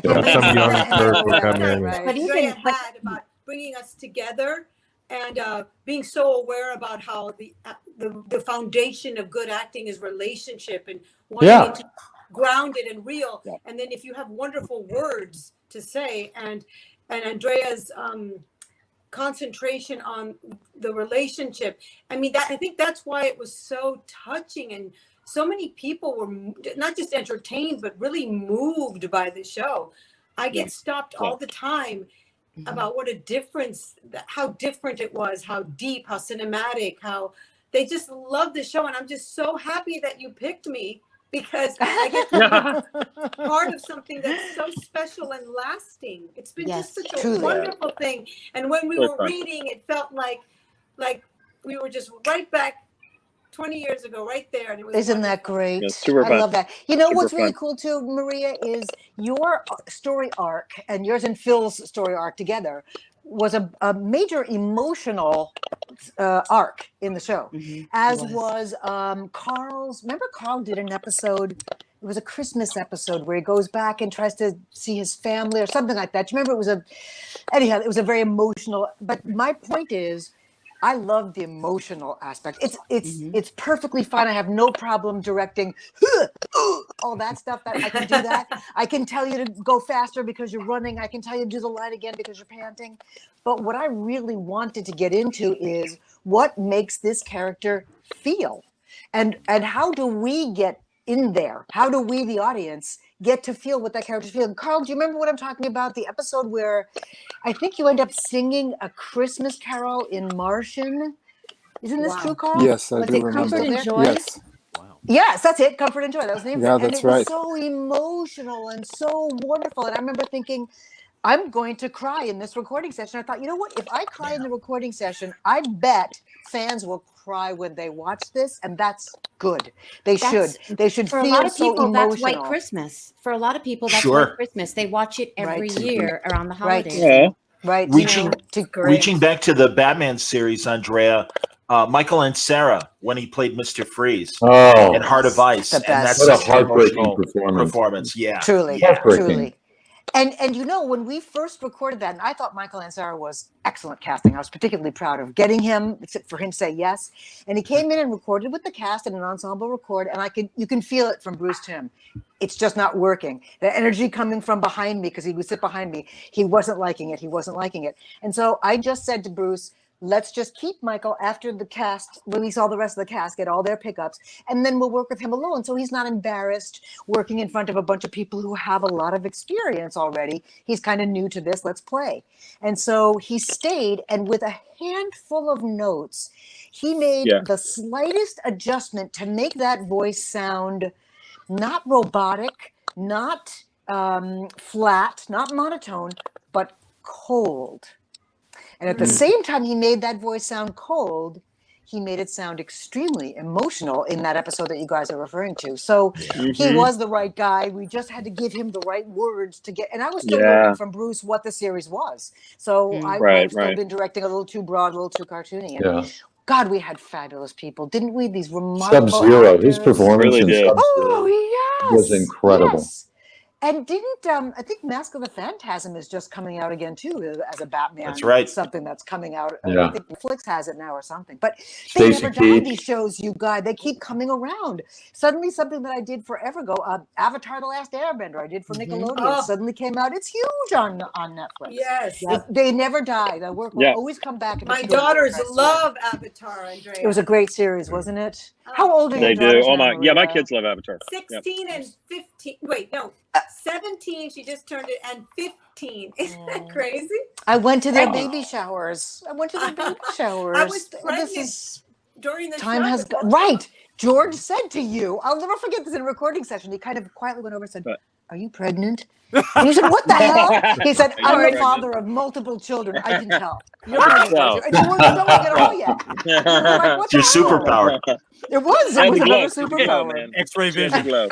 person will come in. But even about bringing us together. And being so aware about how the foundation of good acting is relationship and wanting it to grounded and real. Yeah. And then if you have wonderful words to say and Andrea's concentration on the relationship, I think that's why it was so touching, and so many people were not just entertained but really moved by the show. I get stopped all the time about what a difference, how different it was, how deep, how cinematic, how they just love the show. And I'm just so happy that you picked me, because I get to be part of something that's so special and lasting. It's been just such a wonderful thing. And when we were reading, it felt like we were just right back 20 years ago, right there. And it was Isn't that great? Yeah, I love that. You know what's really cool too, Maria, is your story arc and yours and Phil's story arc together was a major emotional arc in the show, as was Carl's. Remember, Carl did an episode. It was a Christmas episode where he goes back and tries to see his family or something like that. Do you remember? It was a very emotional. But my point is, I love the emotional aspect. It's perfectly fine. I have no problem directing all that stuff. That I can do that. I can tell you to go faster because you're running. I can tell you to do the line again because you're panting. But what I really wanted to get into is what makes this character feel, and how do we get in there? How do we, the audience, get to feel what that character's feeling? Carl, do you remember what I'm talking about? The episode where I think you end up singing a Christmas carol in Martian. Isn't this true, Carl? Yes, I Was do it remember. Comfort and Joy? Yes. Yes, that's it. Comfort and Joy. That was the name Yeah, of it. And that's it was right. so emotional and so wonderful. And I remember thinking, I'm going to cry in this recording session. I thought, you know what? If I cry in the recording session, I bet fans will cry when they watch this, and that's good. They should. They should For feel a lot of so people, emotional. that's White Christmas. For a lot of people, that's Sure. White Christmas. They watch it every Right. year around the Right. holidays. Yeah. Right. Reaching back to the Batman series, Andrea, Michael and Sarah when he played Mr. Freeze Oh, in Heart of Ice, The and best. that's what a such an heartbreaking emotional performance. Yeah, Truly, yeah. Heartbreaking. truly. And you know, when we first recorded that, and I thought Michael Ansara was excellent casting. I was particularly proud of getting him, for him to say yes. And he came in and recorded with the cast in an ensemble record, and you can feel it from Bruce to him. It's just not working. The energy coming from behind me, because he would sit behind me, he wasn't liking it. And so I just said to Bruce, let's just keep Michael after the cast, release all the rest of the cast, get all their pickups, and then we'll work with him alone. So he's not embarrassed working in front of a bunch of people who have a lot of experience already. He's kind of new to this. Let's play. And so he stayed, and with a handful of notes, he made the slightest adjustment to make that voice sound not robotic, not flat, not monotone, but cold. And at the same time he made that voice sound cold, he made it sound extremely emotional in that episode that you guys are referring to. So he was the right guy. We just had to give him the right words to get. And I was still learning from Bruce what the series was. So I've still been directing a little too broad, a little too cartoony. And God, we had fabulous people, didn't we? These remarkable Sub-Zero. actors. His performance in Sub-Zero was incredible. Yes. And didn't I think Mask of the Phantasm is just coming out again too as a Batman? That's right. Something that's coming out. Yeah. I think Netflix has it now or something. But Stacey they never die. Keach. These shows, you guys, they keep coming around. Suddenly, something that I did forever ago, Avatar: The Last Airbender, I did for Nickelodeon, suddenly came out. It's huge on Netflix. Yes. They never die. The work will always come back. My daughters love Avatar, Andrea. It was a great series, wasn't it? How old are They your do. daughters Oh now, my, my Maria? kids love Avatar. 16 and 15. Wait, no. 17, she just turned it, and 15. Isn't that crazy? I went to their baby showers. I was pregnant during the time show. has gone. Right. George said to you, I'll never forget this in a recording session. He kind of quietly went over and said, "Are you pregnant?" And you said, "What the hell?" He said, "I'm the father of multiple children. I can tell." You're pregnant, aren't you? And you weren't showing it all yet. You were like, "What It's your the hell?" superpower. It was. It was another superpower. Man. X-ray vision. Glow.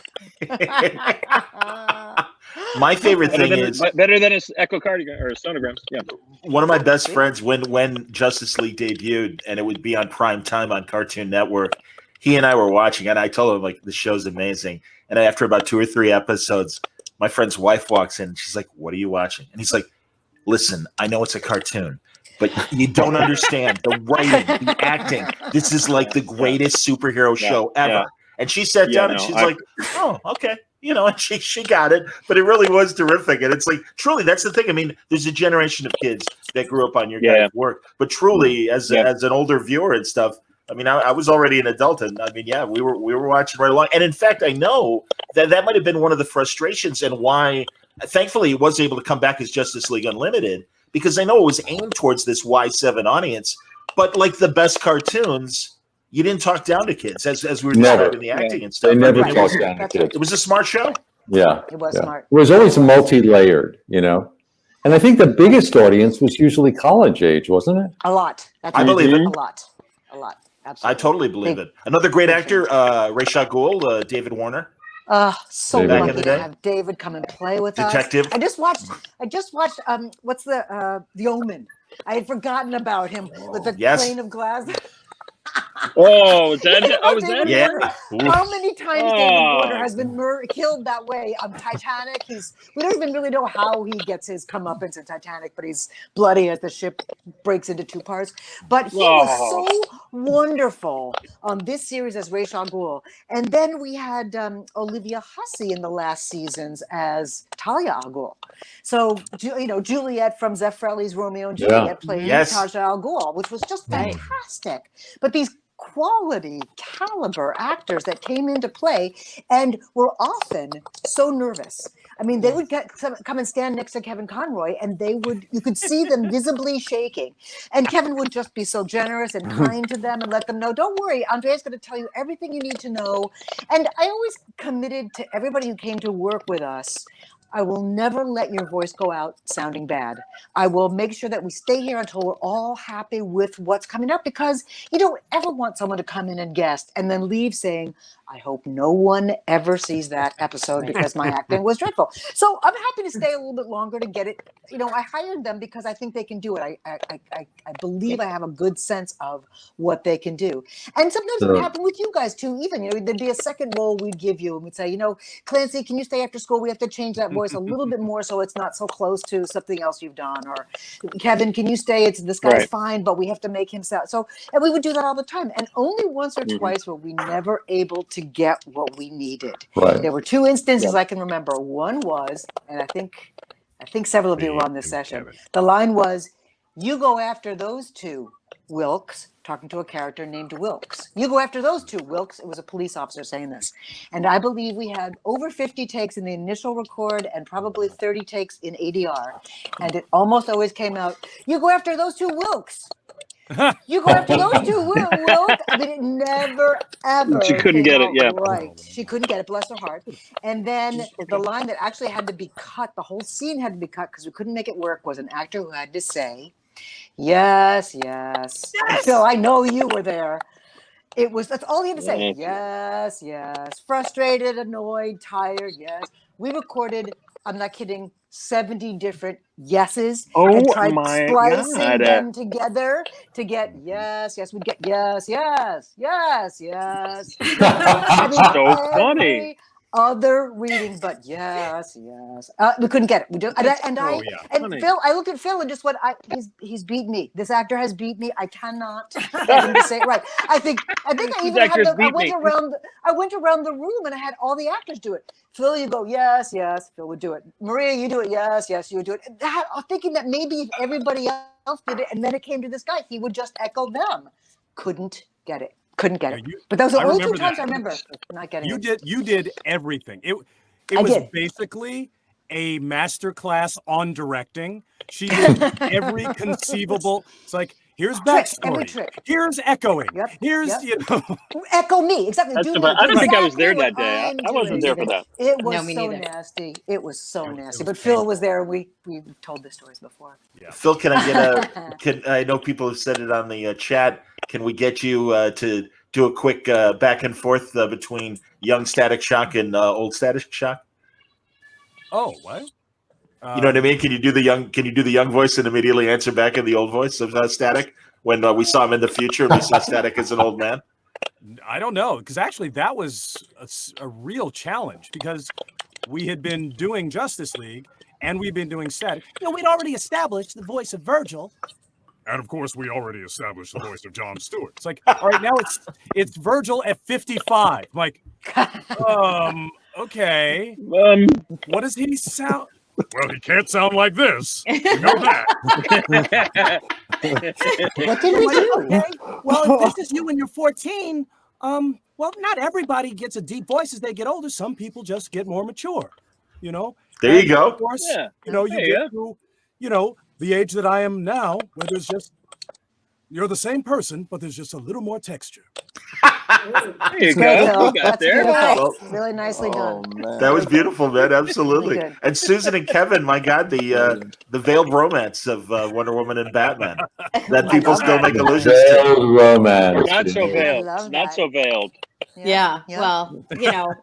My favorite thing is better than his echocardiogram or sonograms. Yeah. one of my best friends when Justice League debuted, and it would be on prime time on Cartoon Network. He and I were watching, and I told him, like, the show's amazing. And after about 2 or 3 episodes, my friend's wife walks in. And she's like, "What are you watching?" And he's like, "Listen, I know it's a cartoon, but you don't understand the writing, the acting. This is like the greatest superhero show ever." Yeah. And she sat down and she's like, "Oh, okay." And she got it, but it really was terrific. And it's like, truly, that's the thing. I mean, there's a generation of kids that grew up on your guys' work, but truly, as an older viewer and stuff, I mean, I was already an adult, and I mean, we were watching right along. And in fact, I know that might have been one of the frustrations and why, thankfully, it was able to come back as Justice League Unlimited, because I know it was aimed towards this Y7 audience. But like the best cartoons, you didn't talk down to kids as we were describing the acting and stuff. They never I mean, talked down to kids. It was a smart show. Yeah. It was smart. It was always multi-layered, And I think the biggest audience was usually college age, wasn't it? A lot. I believe it. A lot. Absolutely. I totally believe it. Another great actor, Ra's al Ghul, David Warner. So Back lucky in the to day. have David come and play with Detective. us. I just watched what's the Omen. I had forgotten about him with the yes. plane of glass. Oh, was that it? Oh, was David that Yeah. it? How many times David Gordon Oh. has been killed that way on Titanic? We don't even really know how he gets his comeuppance in Titanic, but he's bloody as the ship breaks into two parts. But he was so wonderful on this series as Ra's al Ghul. And then we had Olivia Hussey in the last seasons as Talia al Ghul. So, Juliet from Zeffirelli's Romeo and Juliet played Yes. Talia al Ghul, which was just fantastic. But these quality caliber actors that came into play and were often so nervous. I mean, they would come and stand next to Kevin Conroy, and you could see them visibly shaking. And Kevin would just be so generous and kind to them and let them know, don't worry, Andrea's going to tell you everything you need to know. And I always committed to everybody who came to work with us, I will never let your voice go out sounding bad. I will make sure that we stay here until we're all happy with what's coming up, because you don't ever want someone to come in and guest and then leave saying, I hope no one ever sees that episode because my acting was dreadful. So I'm happy to stay a little bit longer to get it. I hired them because I think they can do it. I believe I have a good sense of what they can do. And sometimes it would happen with you guys too, even, there'd be a second role we'd give you and we'd say, Clancy, can you stay after school? We have to change that voice a little bit more so it's not so close to something else you've done. Or Kevin, can you stay? This guy's fine, but we have to make him sound. So, and we would do that all the time. And only once or twice were we never able to get what we needed. Right. There were two instances I can remember. One was, and I think several of you were on this session. Kevin. The line was, you go after those two, Wilkes, talking to a character named Wilkes. You go after those two, Wilkes. It was a police officer saying this. And I believe we had over 50 takes in the initial record and probably 30 takes in ADR. And it almost always came out, you go after those two, Wilkes. You go after those two, Wilkes. I mean, it never, ever. She couldn't get it, yeah. Right. She couldn't get it, bless her heart. And then the line that actually had to be cut, the whole scene had to be cut because we couldn't make it work, was an actor who had to say, yes. And Phil, I know you were there. That's all he had to say. Yes. Frustrated, annoyed, tired, yes. We recorded, I'm not kidding, 70 different yeses and tried splicing them together to get yes. We'd get yes. I mean, so funny. Other reading, but yes. We couldn't get it. We do, and Phil, I look at Phil and just went, he's beat me. This actor has beat me. I cannot get him to say it right. I think I even had I went around the room and I had all the actors do it. Phil, you go, yes. Phil would do it. Maria, you do it. Yes, you would do it. Thinking that maybe if everybody else did it, and then it came to this guy, he would just echo them. Couldn't get it. But those are the only two times I remember not getting it. You did everything. It was basically a master class on directing. She did every conceivable. It's like, here's backstory. Here's echoing. Here's echo me exactly. I don't think I was there that day. I wasn't there for that. It was nasty. It was so nasty. But Phil was there. We told the stories before. Yeah. Phil, can I get I know people have said it on the chat. Can we get you to do a quick back and forth between young Static Shock and old Static Shock? Oh, what? You know what I mean? Can you do the young voice and immediately answer back in the old voice of Static when we saw him in the future and we saw Static as an old man? I don't know, because actually that was a real challenge, because we had been doing Justice League and we'd been doing Static. We'd already established the voice of Virgil. And of course, we already established the voice of John Stewart. It's like, all right, now it's Virgil at 55. I'm like, okay. What does he sound? Well, he can't sound like this. You know that. What did we do? Okay. Well, if this is you when you're 14, well, not everybody gets a deep voice as they get older. Some people just get more mature. There you go. Of course, you get through, the age that I am now, where there's just, you're the same person, but there's just a little more texture. There you go. You got there. Really nicely done. Man. That was beautiful, man. Absolutely. Really and Susan and Kevin, my God, the veiled romance of Wonder Woman and Batman that people still make allusions to. Veiled romance. Not so veiled. Not so veiled. Yeah. Well,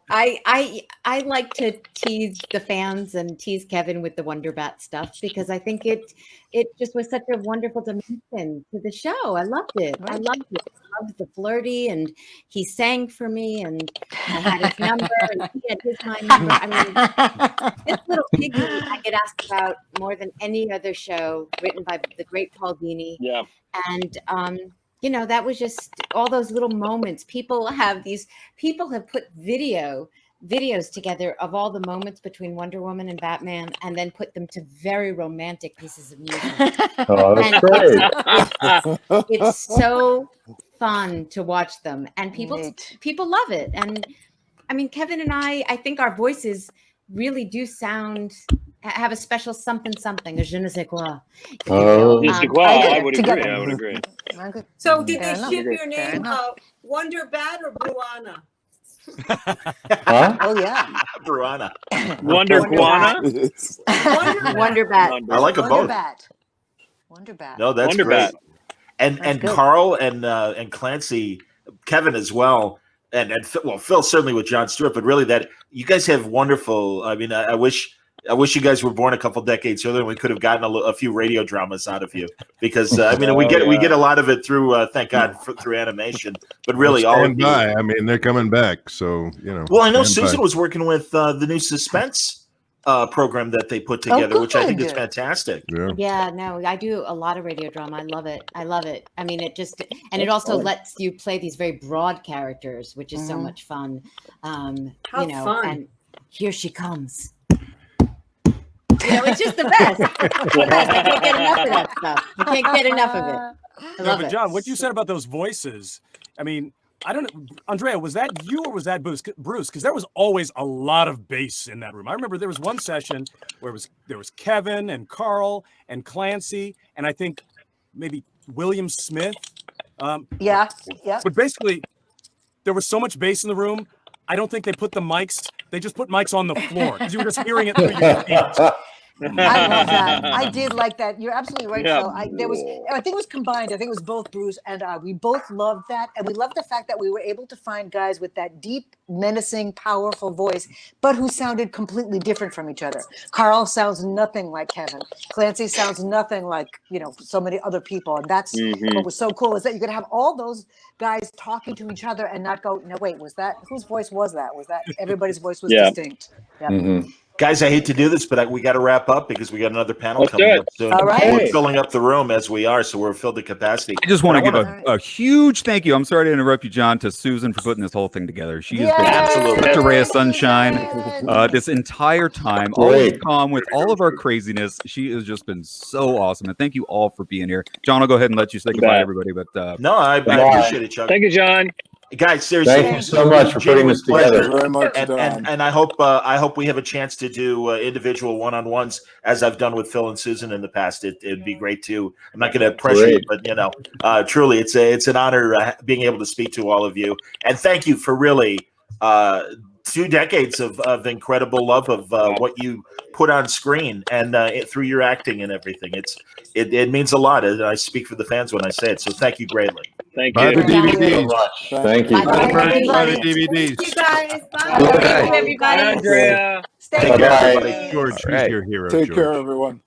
I like to tease the fans and tease Kevin with the Wonder Bat stuff because I think it just was such a wonderful dimension to the show. I loved it. I loved it. I loved the flirty, and he sang for me, and I had his number, and he had my number. I mean, this little piggy I get asked about more than any other show written by the great Paul Dini. Yeah. And that was just all those little moments. People have put videos together of all the moments between Wonder Woman and Batman, and then put them to very romantic pieces of music. Oh, that's great. It's so fun to watch them, and people love it. And I mean, Kevin and I think our voices really do have a special something, a je ne sais quoi. I would agree. So did they ship your name Wonder Bat or Bruana? Huh? Oh yeah, Bruana. Wonder Guana? Wonder Bat. I like them both. Wonder Bat. No, that's Wonder great. Bat. And Carl and Clancy, Kevin as well, and Phil certainly with Jon Stewart, but really that you guys have wonderful. I mean, I wish you guys were born a couple decades earlier. We could have gotten a few radio dramas out of you because we get a lot of it through thank God through animation. But really, all of you. I mean, they're coming back, so Well, I know Susan was working with the new suspense program that they put together, which I think is fantastic. Yeah, no, I do a lot of radio drama. I love it. I mean, it also lets you play these very broad characters, which is so much fun. How fun. And here she comes. It's just the best. I can't get enough of that stuff. I can't get enough of it. I love it. John, what you said about those voices, I mean, I don't know, Andrea, was that you or was that Bruce? Because there was always a lot of bass in that room. I remember there was one session where there was Kevin and Carl and Clancy, and I think maybe William Smith. Yeah. But basically, there was so much bass in the room. I don't think they put the mics. They just put mics on the floor because you were just hearing it through your feet. I love that. I did like that. You're absolutely right, Yeah. Phil. I think it was combined. I think it was both Bruce and I. We both loved that. And we loved the fact that we were able to find guys with that deep, menacing, powerful voice, but who sounded completely different from each other. Carl sounds nothing like Kevin. Clancy sounds nothing like, so many other people. And that's what was so cool is that you could have all those guys talking to each other and not go, no, wait, whose voice was that? Was that everybody's voice was distinct? Yeah. Guys, I hate to do this, but we got to wrap up because we got another panel coming up soon. All right. We're filling up the room as we are, so we're filled to capacity. I just want to give a huge thank you. I'm sorry to interrupt you, John, to Susan for putting this whole thing together. She has been absolutely such a ray of sunshine this entire time. Always calm with all of our craziness. She has just been so awesome. And thank you all for being here. John, I'll go ahead and let you say goodbye, everybody. But no, I appreciate it, Chuck. Thank you, John. Guys, seriously, thank you so much for putting this together. Very much, and I hope we have a chance to do individual one-on-ones as I've done with Phil and Susan in the past. It'd be great too. I'm not going to pressure you, but truly, it's an honor being able to speak to all of you, and thank you for really 2 decades of incredible love of what you put on screen and through your acting and everything. It means a lot, and I speak for the fans when I say it. So thank you greatly. Thank Buy you. the DVDs. Thank you. Buy the DVDs. Thank you guys. Bye. Thank you, everybody. Andrea. Stay Bye-bye. George, who's your hero? Take George? care, everyone.